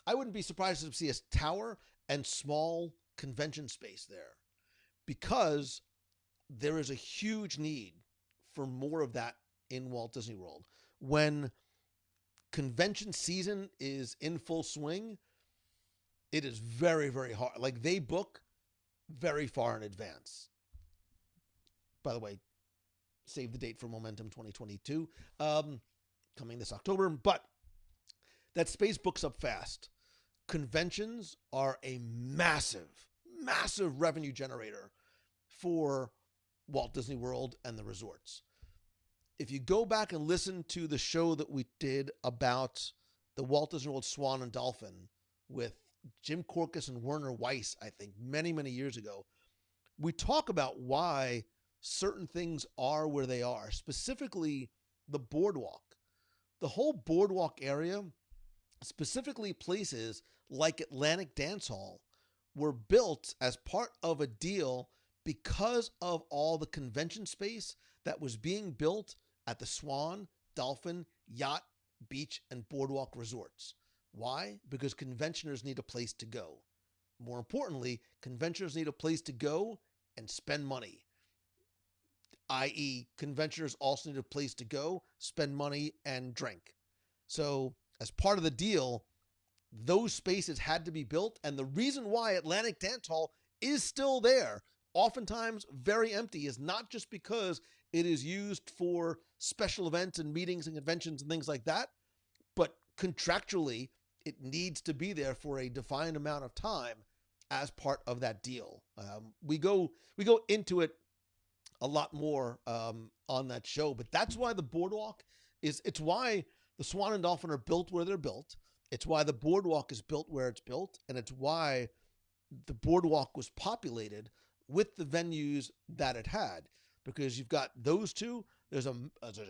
I wouldn't be surprised to see a tower and small convention space there because there is a huge need for more of that in Walt Disney World. When convention season is in full swing, it is very, very hard. Like they book very far in advance. By the way, save the date for Momentum 2022, coming this October. But that space books up fast. Conventions are a massive, massive revenue generator for Walt Disney World and the resorts. If you go back and listen to the show that we did about the Walt Disney World Swan and Dolphin with Jim Korkis and Werner Weiss, I think many, many years ago, we talk about why certain things are where they are, specifically the boardwalk. The whole boardwalk area, specifically places like Atlantic Dance Hall, were built as part of a deal because of all the convention space that was being built at the Swan, Dolphin, Yacht, Beach, and Boardwalk resorts. Why? Because conventioners need a place to go. More importantly, conventioners need a place to go and spend money. I.e., conventioners also need a place to go, spend money, and drink. So, as part of the deal, those spaces had to be built, and the reason why Atlantic Dance Hall is still there, oftentimes very empty, is not just because it is used for special events and meetings and conventions and things like that, but contractually, it needs to be there for a defined amount of time as part of that deal. We go into it a lot more on that show, but that's why the boardwalk it's why the Swan and Dolphin are built where they're built. It's why the boardwalk is built where it's built, and it's why the boardwalk was populated with the venues that it had, because you've got those two. There's a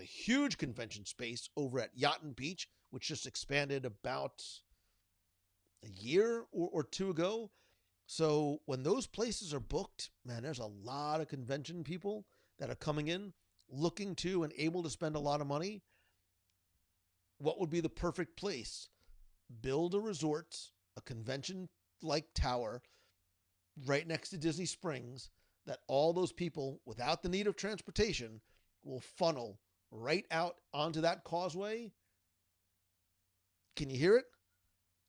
huge convention space over at Yachten Beach, which just expanded about a year or two ago. So when those places are booked, man, there's a lot of convention people that are coming in looking to and able to spend a lot of money. What would be the perfect place? Build a resort, a convention like tower right next to Disney Springs, that all those people, without the need of transportation, will funnel right out onto that causeway. Can you hear it?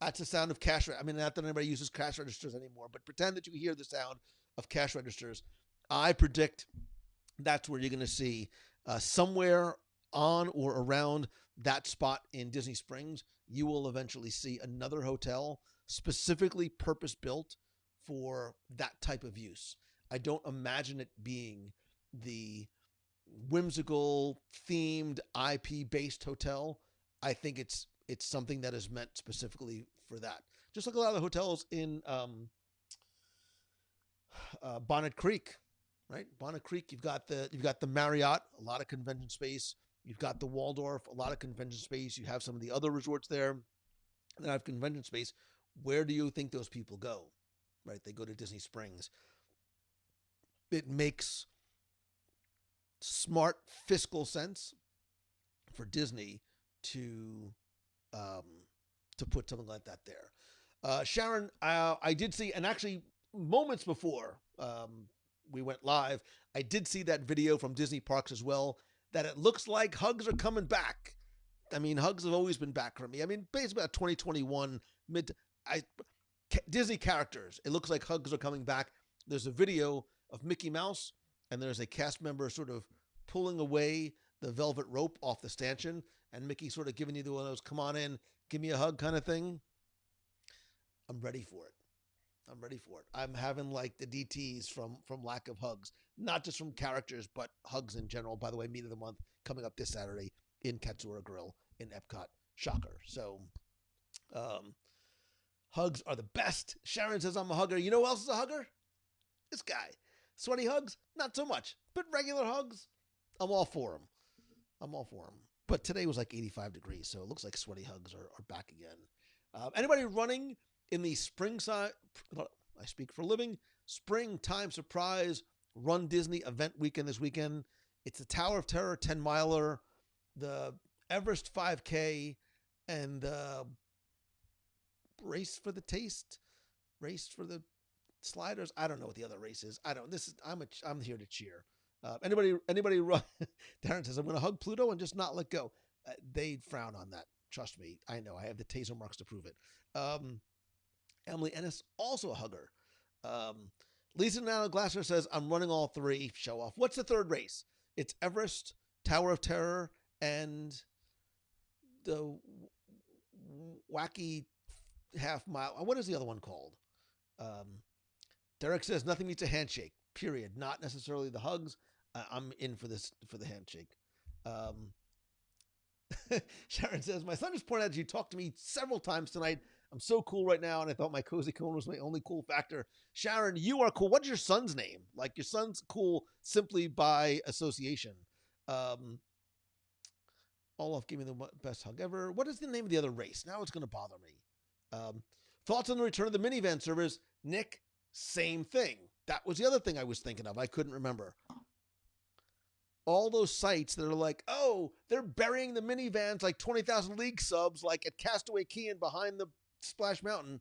That's the sound of cash. I mean, not that anybody uses cash registers anymore, but pretend that you hear the sound of cash registers. I predict that's where you're going to see somewhere on or around that spot in Disney Springs, you will eventually see another hotel specifically purpose-built for that type of use. I don't imagine it being the whimsical, themed, IP-based hotel. I think it's something that is meant specifically for that. Just like a lot of the hotels in Bonnet Creek, right? Bonnet Creek, you've got the Marriott, a lot of convention space. You've got the Waldorf, a lot of convention space. You have some of the other resorts there that have convention space. Where do you think those people go? Right? They go to Disney Springs. It makes smart fiscal sense for Disney to put something like that there. Sharon, I did see, and actually moments before we went live, I did see that video from Disney Parks as well, that it looks like hugs are coming back. I mean, hugs have always been back for me. I mean, basically about 2021 Disney characters. It looks like hugs are coming back. There's a video of Mickey Mouse, and there's a cast member sort of pulling away the velvet rope off the stanchion, and Mickey sort of giving you the one of those "come on in, give me a hug" kind of thing. I'm ready for it. I'm having like the DTs from lack of hugs, not just from characters, but hugs in general. By the way, Meet of the Month coming up this Saturday in Katsura Grill in Epcot. Shocker. So, hugs are the best. Sharon says I'm a hugger. You know who else is a hugger? This guy. Sweaty hugs? Not so much. But regular hugs? I'm all for them. But today was like 85 degrees, so it looks like sweaty hugs are back again. Anybody running in the Springside, I speak for a living, Springtime Surprise Run Disney event weekend this weekend? It's the Tower of Terror 10-miler, the Everest 5K, and the Race for the Taste, Race for the Sliders. I don't know what the other race is. I'm here to cheer. Anybody run? Darren says, I'm going to hug Pluto and just not let go. They'd frown on that. Trust me. I know. I have the taser marks to prove it. Emily Ennis, also a hugger. Lisa Nana Glasser says, I'm running all three. Show off. What's the third race? It's Everest, Tower of Terror, and the wacky half mile. What is the other one called? Derek says, nothing beats a handshake, period. Not necessarily the hugs. I'm in for the handshake. Sharon says, my son just pointed out you talked to me several times tonight. I'm so cool right now, and I thought my cozy cone was my only cool factor. Sharon, you are cool. What's your son's name? Like, your son's cool simply by association. Olaf gave me the best hug ever. What is the name of the other race? Now it's going to bother me. Thoughts on the return of the minivan service? Nick, same thing. That was the other thing I was thinking of. I couldn't remember. All those sites that are like, oh, they're burying the minivans like 20,000 League subs, like at Castaway Cay and behind the Splash Mountain.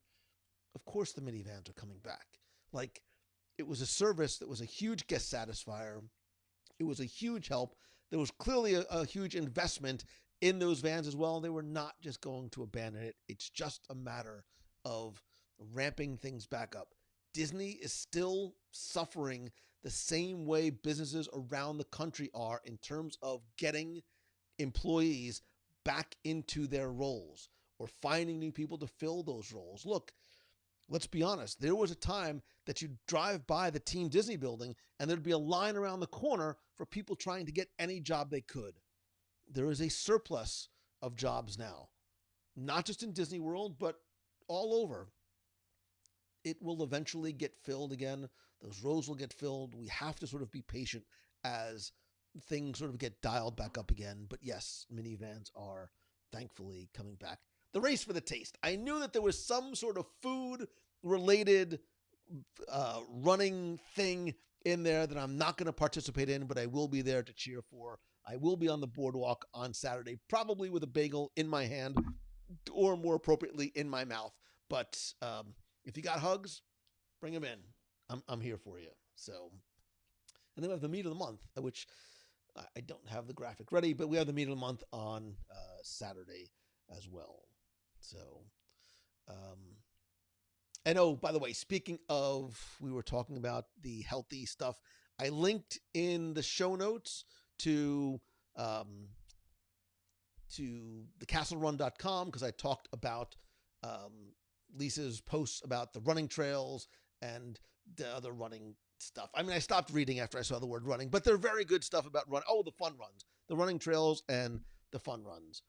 Of course the minivans are coming back. Like, it was a service that was a huge guest satisfier. It was a huge help. There was clearly a huge investment in those vans as well. They were not just going to abandon it. It's just a matter of ramping things back up. Disney is still suffering the same way businesses around the country are in terms of getting employees back into their roles or finding new people to fill those roles. Look, let's be honest. There was a time that you'd drive by the Team Disney building and there'd be a line around the corner for people trying to get any job they could. There is a surplus of jobs now, not just in Disney World, but all over. it will eventually get filled again. Those rows will get filled. We have to sort of be patient as things sort of get dialed back up again. But yes, minivans are thankfully coming back. The race for the taste. I knew that there was some sort of food related running thing in there that I'm not going to participate in, but I will be there to cheer for. I will be on the boardwalk on Saturday, probably with a bagel in my hand, or more appropriately in my mouth. But if you got hugs, bring them in. I'm here for you. So, and then we have the meat of the month, which I don't have the graphic ready, but we have the meat of the month on Saturday as well. So, and oh, by the way, speaking of, we were talking about the healthy stuff. I linked in the show notes to thecastlerun.com because I talked about Lisa's posts about the running trails and the other running stuff. I mean, I stopped reading after I saw the word running, but they're very good stuff about run. Oh, the fun runs, the running trails and the fun runs.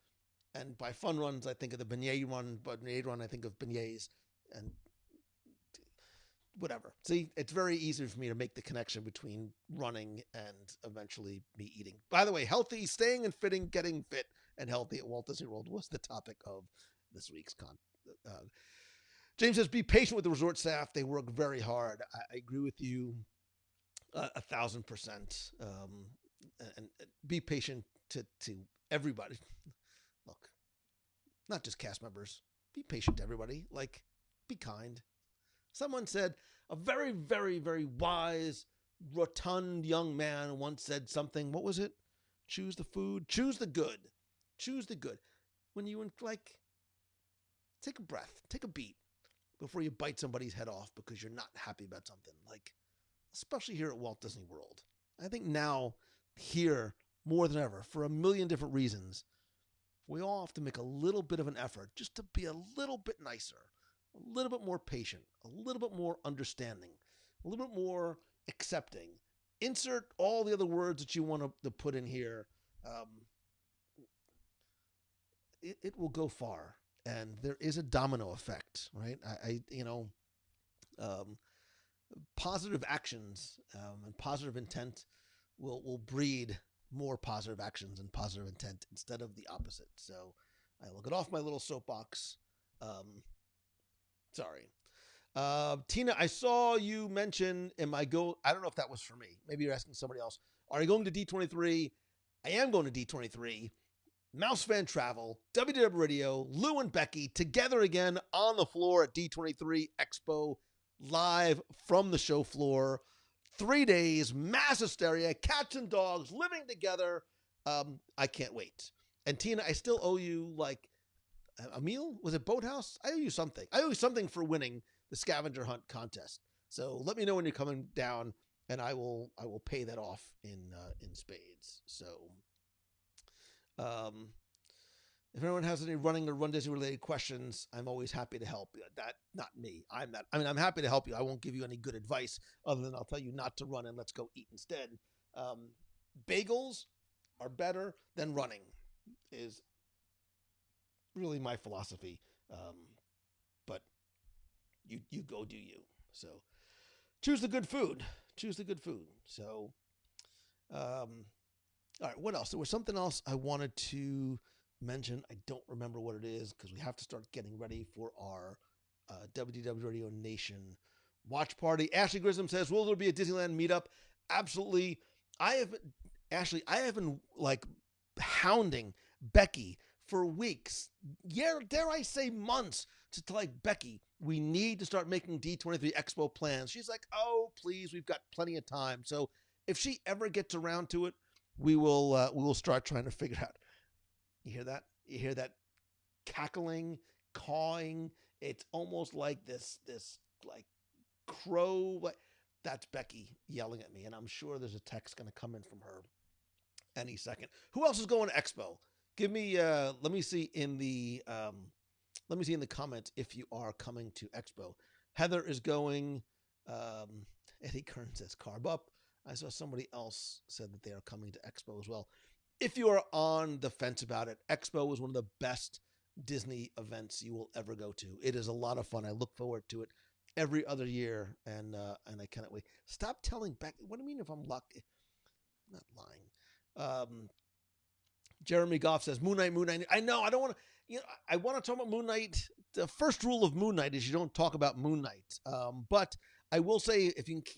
And by fun runs, I think of the beignet run, I think of beignets and whatever. See, it's very easy for me to make the connection between running and eventually me eating. By the way, healthy, staying and fitting, getting fit and healthy at Walt Disney World was the topic of this week's James says, be patient with the resort staff. They work very hard. I agree with you 1,000%. And be patient to everybody. Look, not just cast members. Be patient to everybody. Like, be kind. Someone said, a very, very, very wise, rotund young man once said something. What was it? Choose the food. Choose the good. Choose the good. When you, like, take a breath. Take a beat before you bite somebody's head off because you're not happy about something. Like, especially here at Walt Disney World. I think now, here, more than ever, for a million different reasons, we all have to make a little bit of an effort just to be a little bit nicer, a little bit more patient, a little bit more understanding, a little bit more accepting. Insert all the other words that you want to put in here. It will go far. And there is a domino effect, right? Positive actions and positive intent will breed more positive actions and positive intent instead of the opposite. So I will get off my little soapbox. Sorry. Tina, I saw you mention, I don't know if that was for me. Maybe you're asking somebody else. Are you going to D23? I am going to D23. Mouse Fan Travel, WDW Radio, Lou and Becky together again on the floor at D23 Expo, live from the show floor. 3 days, mass hysteria, cats and dogs living together. I can't wait. And Tina, I still owe you like a meal. Was it Boathouse? I owe you something. I owe you something for winning the scavenger hunt contest. So let me know when you're coming down, and I will pay that off in spades. So. If anyone has any running or Run Disney related questions, I'm always happy to help. That not me. I'm happy to help you. I won't give you any good advice other than I'll tell you not to run and let's go eat instead. Bagels are better than running is really my philosophy. But you go do you. So choose the good food. Choose the good food. So, all right, what else? There was something else I wanted to mention. I don't remember what it is because we have to start getting ready for our WDW Radio Nation watch party. Ashley Grissom says, will there be a Disneyland meetup? Absolutely. I have been like hounding Becky for weeks. Yeah, dare I say months to like, Becky, we need to start making D23 Expo plans. She's like, oh, please, we've got plenty of time. So if she ever gets around to it, we will start trying to figure it out. You hear that? You hear that cackling, cawing? It's almost like this like crow. Like, that's Becky yelling at me, and I'm sure there's a text going to come in from her any second. Who else is going to Expo? Give me let me see in the comments if you are coming to Expo. Heather is going. Eddie Kern says carb up. I saw somebody else said that they are coming to Expo as well. If you are on the fence about it, Expo is one of the best Disney events you will ever go to. It is a lot of fun. I look forward to it every other year, and I cannot wait. Stop telling back. What do you mean if I'm lucky? I'm not lying. Jeremy Goff says Moon Knight, Moon Knight. I know. I don't want to. I want to talk about Moon Knight. The first rule of Moon Knight is you don't talk about Moon Knight. But I will say,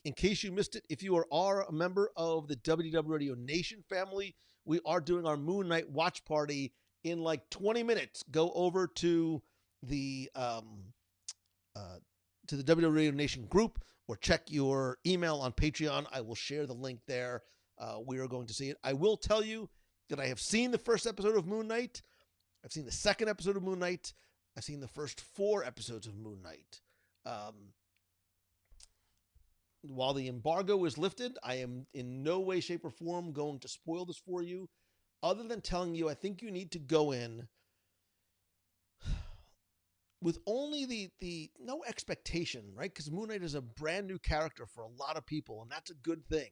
in case you missed it, if you are a member of the WDW Radio Nation family, we are doing our Moon Knight watch party in like 20 minutes. Go over to the WDW Radio Nation group or check your email on Patreon. I will share the link there. We are going to see it. I will tell you that I have seen the first episode of Moon Knight. I've seen the second episode of Moon Knight. I've seen the first 4 episodes of Moon Knight. While the embargo is lifted, I am in no way, shape, or form going to spoil this for you, other than telling you I think you need to go in with only the no expectation, right? Because Moon Knight is a brand new character for a lot of people, and that's a good thing.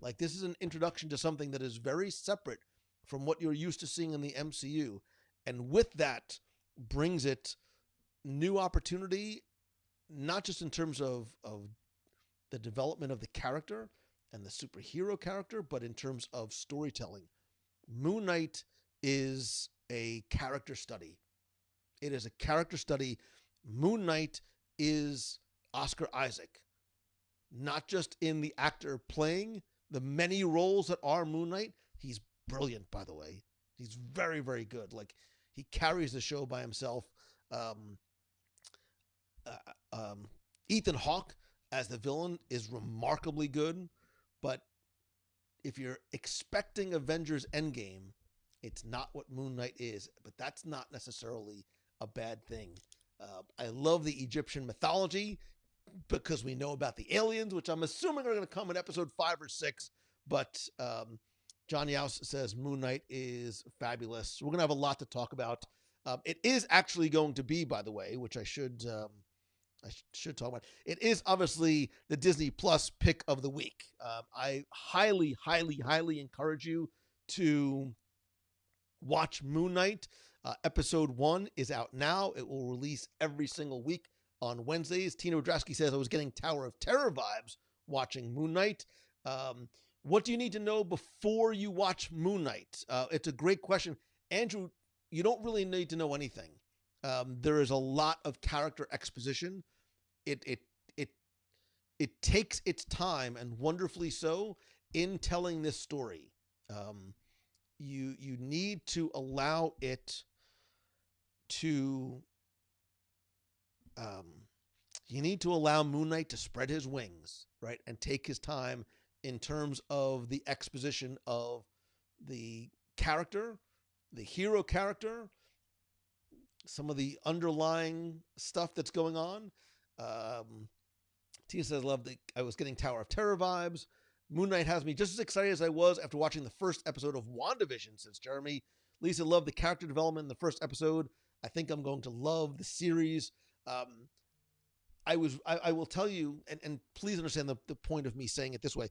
Like, this is an introduction to something that is very separate from what you're used to seeing in the MCU. And with that brings it new opportunity, not just in terms of the development of the character and the superhero character, but in terms of storytelling. Moon Knight is a character study. It is a character study. Moon Knight is Oscar Isaac, not just in the actor playing the many roles that are Moon Knight. He's brilliant, by the way. He's very, very good. Like, he carries the show by himself. Ethan Hawke as the villain is remarkably good, but if you're expecting Avengers Endgame, it's not what Moon Knight is, but that's not necessarily a bad thing. I love the Egyptian mythology because we know about the aliens, which I'm assuming are going to come in episode 5 or 6, but John Yaus says Moon Knight is fabulous. We're going to have a lot to talk about. It is actually going to be, by the way, which I should talk about. It is obviously the Disney Plus pick of the week. I highly, highly, highly encourage you to watch Moon Knight. Episode 1 is out now. It will release every single week on Wednesdays. Tina Wodrasky says I was getting Tower of Terror vibes watching Moon Knight. What do you need to know before you watch Moon Knight? It's a great question. Andrew, you don't really need to know anything. There is a lot of character exposition. It takes its time, and wonderfully so, in telling this story. You need to allow it to you need to allow Moon Knight to spread his wings, right, and take his time in terms of the exposition of the character, the hero character, some of the underlying stuff that's going on. Tia says, I was getting Tower of Terror vibes. Moon Knight has me just as excited as I was after watching the first episode of WandaVision, says Jeremy. Lisa loved the character development in the first episode. I think I'm going to love the series. I will tell you, and please understand the point of me saying it this way.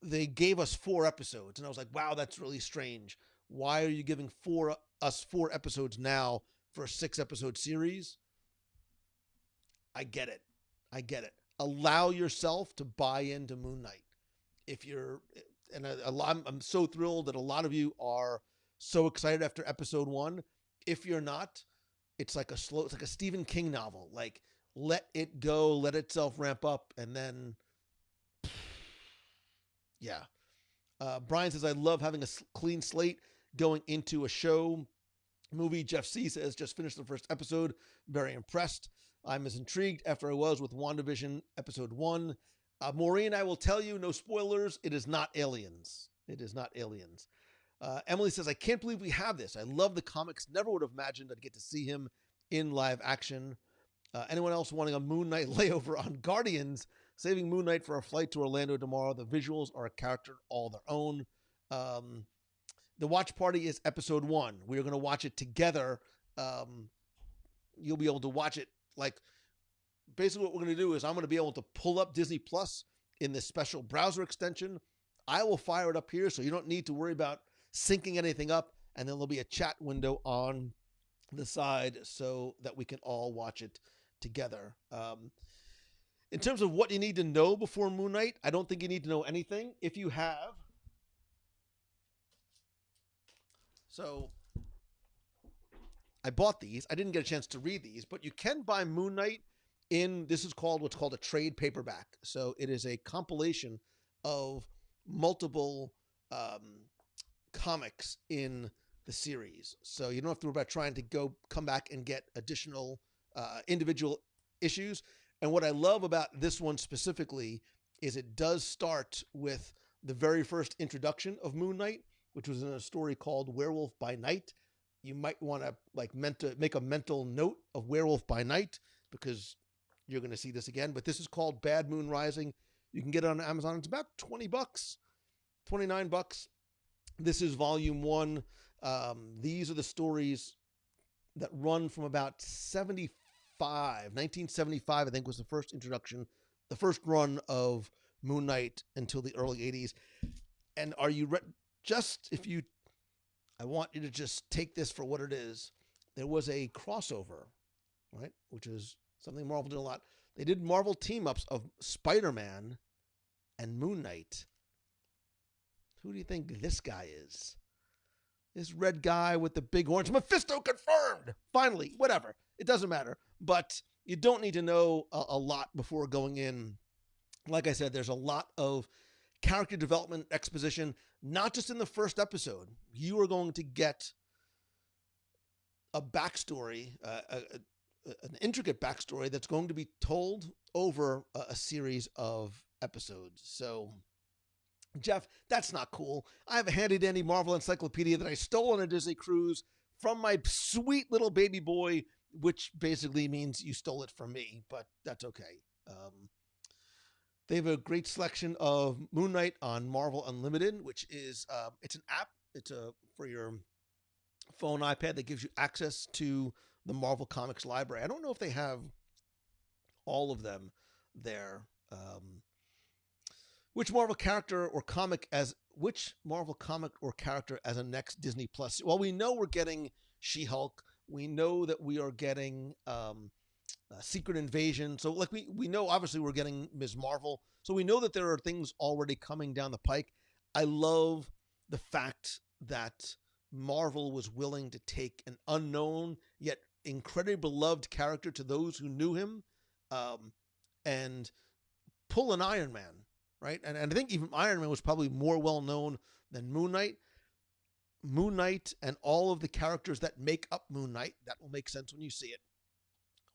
They gave us 4 episodes, and I was like, wow, that's really strange. Why are you giving us 4 episodes now for a 6-episode series? I get it. Allow yourself to buy into Moon Knight. I'm so thrilled that a lot of you are so excited after episode 1. If you're not, it's like a Stephen King novel. Like, let it go, let itself ramp up, and then, yeah. Brian says, I love having a clean slate going into a show. Movie. Jeff C says, just finished the first episode. Very impressed. I'm as intrigued after I was with WandaVision episode 1. Maureen, I will tell you, no spoilers. It is not aliens. Emily says, I can't believe we have this. I love the comics. Never would have imagined I'd get to see him in live action. Anyone else wanting a Moon Knight layover on Guardians? Saving Moon Knight for a flight to Orlando tomorrow. The visuals are a character all their own. The watch party is episode 1. We are going to watch it together. You'll be able to watch it. Like, basically what we're going to do is I'm going to be able to pull up Disney Plus in this special browser extension. I will fire it up here, so you don't need to worry about syncing anything up. And then there'll be a chat window on the side so that we can all watch it together. In terms of what you need to know before Moon Knight, I don't think you need to know anything. If you have... So, I bought these. I didn't get a chance to read these, but you can buy Moon Knight in, this is called what's called a trade paperback. So it is a compilation of multiple comics in the series. So you don't have to worry about trying to come back and get additional individual issues. And what I love about this one specifically is it does start with the very first introduction of Moon Knight, which was in a story called Werewolf by Night. You might want to make a mental note of Werewolf by Night because you're going to see this again. But this is called Bad Moon Rising. You can get it on Amazon. It's about $20, $29. This is volume 1. These are the stories that run from about 1975, I think, was the first introduction, the first run of Moon Knight until the early 80s. And are you I want you to just take this for what it is. There was a crossover, right? Which is something Marvel did a lot. They did Marvel team-ups of Spider-Man and Moon Knight. Who do you think this guy is? This red guy with the big horns. Mephisto confirmed! Finally, whatever. It doesn't matter. But you don't need to know a lot before going in. Like I said, there's a lot of character development exposition, not just in the first episode. You are going to get a backstory, an intricate backstory that's going to be told over a series of episodes. So, Jeff, that's not cool. I have a handy-dandy Marvel encyclopedia that I stole on a Disney cruise from my sweet little baby boy, which basically means you stole it from me, but that's okay. They have a great selection of Moon Knight on Marvel Unlimited, which is it's an app. It's for your phone, iPad, that gives you access to the Marvel Comics library. I don't know if they have all of them there. Which Marvel character or character as a next Disney Plus? Well, we know we're getting She-Hulk. We know that we are getting Secret Invasion. So we know obviously we're getting Ms. Marvel. So we know that there are things already coming down the pike. I love the fact that Marvel was willing to take an unknown yet incredibly beloved character to those who knew him and pull an Iron Man, right? And I think even Iron Man was probably more well known than Moon Knight. Moon Knight and all of the characters that make up Moon Knight, that will make sense when you see it,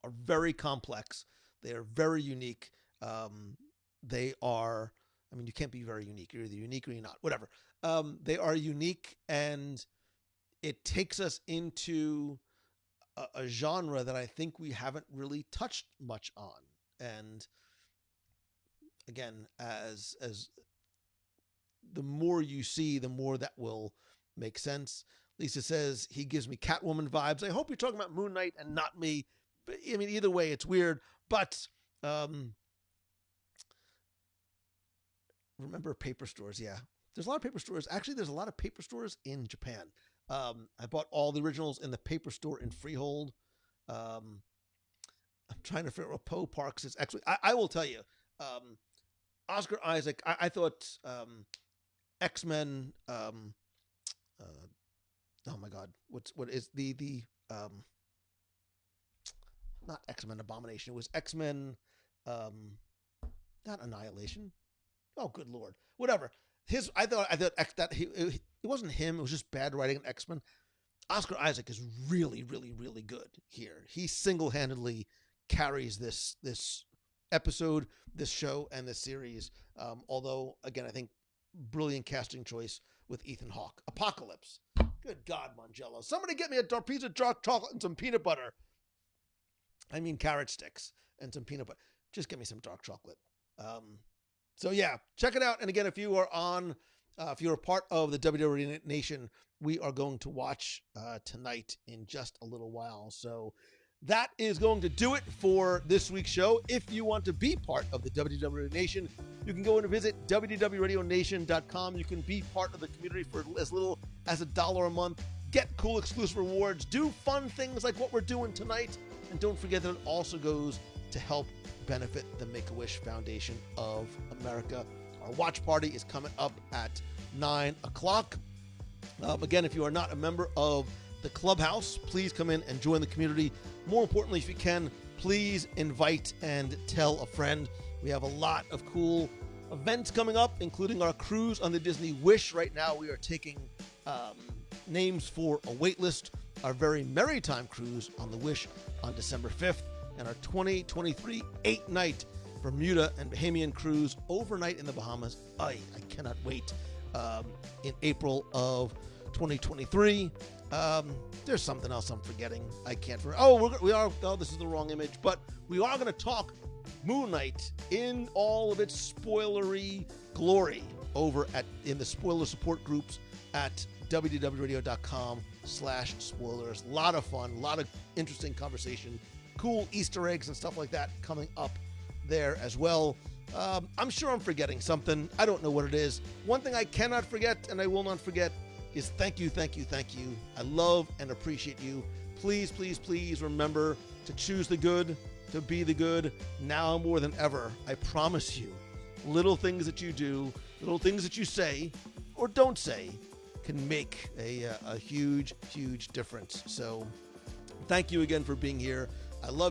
are very complex. They are very unique. They are, you can't be very unique. You're either unique or you're not, whatever. They are unique, and it takes us into a genre that I think we haven't really touched much on. And again, as the more you see, the more that will make sense. Lisa says, he gives me Catwoman vibes. I hope you're talking about Moon Knight and not me. But, either way, it's weird. But remember paper stores? Yeah. There's a lot of paper stores. Actually, there's a lot of paper stores in Japan. I bought all the originals in the paper store in Freehold. I'm trying to figure out what Poe Parks is. Actually, I will tell you. Oscar Isaac, I thought X-Men... oh my God, what is the not X-Men Abomination? It was X-Men, not Annihilation. Oh, good Lord, whatever. I thought that it wasn't him. It was just bad writing in X-Men. Oscar Isaac is really, really, really good here. He single-handedly carries this episode, this show, and this series. Although, again, I think brilliant casting choice with Ethan Hawke. Apocalypse. Good God, Mangello. Somebody get me a piece of dark chocolate and some peanut butter. Carrot sticks and some peanut butter. Just give me some dark chocolate. So yeah, check it out. And again, if you are part of the WDW Radio Nation, we are going to watch tonight in just a little while. So that is going to do it for this week's show. If you want to be part of the WDW Radio Nation, you can go and visit WDWRadioNation.com. You can be part of the community for as little as $1 a month. Get cool exclusive rewards. Do fun things like what we're doing tonight. And don't forget that it also goes to help benefit the Make-A-Wish Foundation of America. Our watch party is coming up at 9 o'clock. Again, if you are not a member of the clubhouse, please come in and join the community. More importantly, if you can, please invite and tell a friend. We have a lot of cool events coming up, including our cruise on the Disney Wish. Right now, we are taking names for a wait list. Our very Merry Time cruise on the Wish on December 5th, and our 2023 8-night Bermuda and Bahamian cruise overnight in the Bahamas. I cannot wait. In April of 2023. There's something else I'm forgetting. I can't remember. This is the wrong image, but we are going to talk Moon Knight in all of its spoilery glory over in the spoiler support groups at WDWRadio.com/spoilers. A lot of fun, a lot of interesting conversation, cool Easter eggs and stuff like that coming up there as well. I'm sure I'm forgetting something. I don't know what it is. One thing I cannot forget, and I will not forget, is thank you. I love and appreciate you. Please, please, please remember to choose the good, to be the good, now more than ever. I promise you, little things that you do, little things that you say or don't say can make a huge, huge difference. So thank you again for being here. I love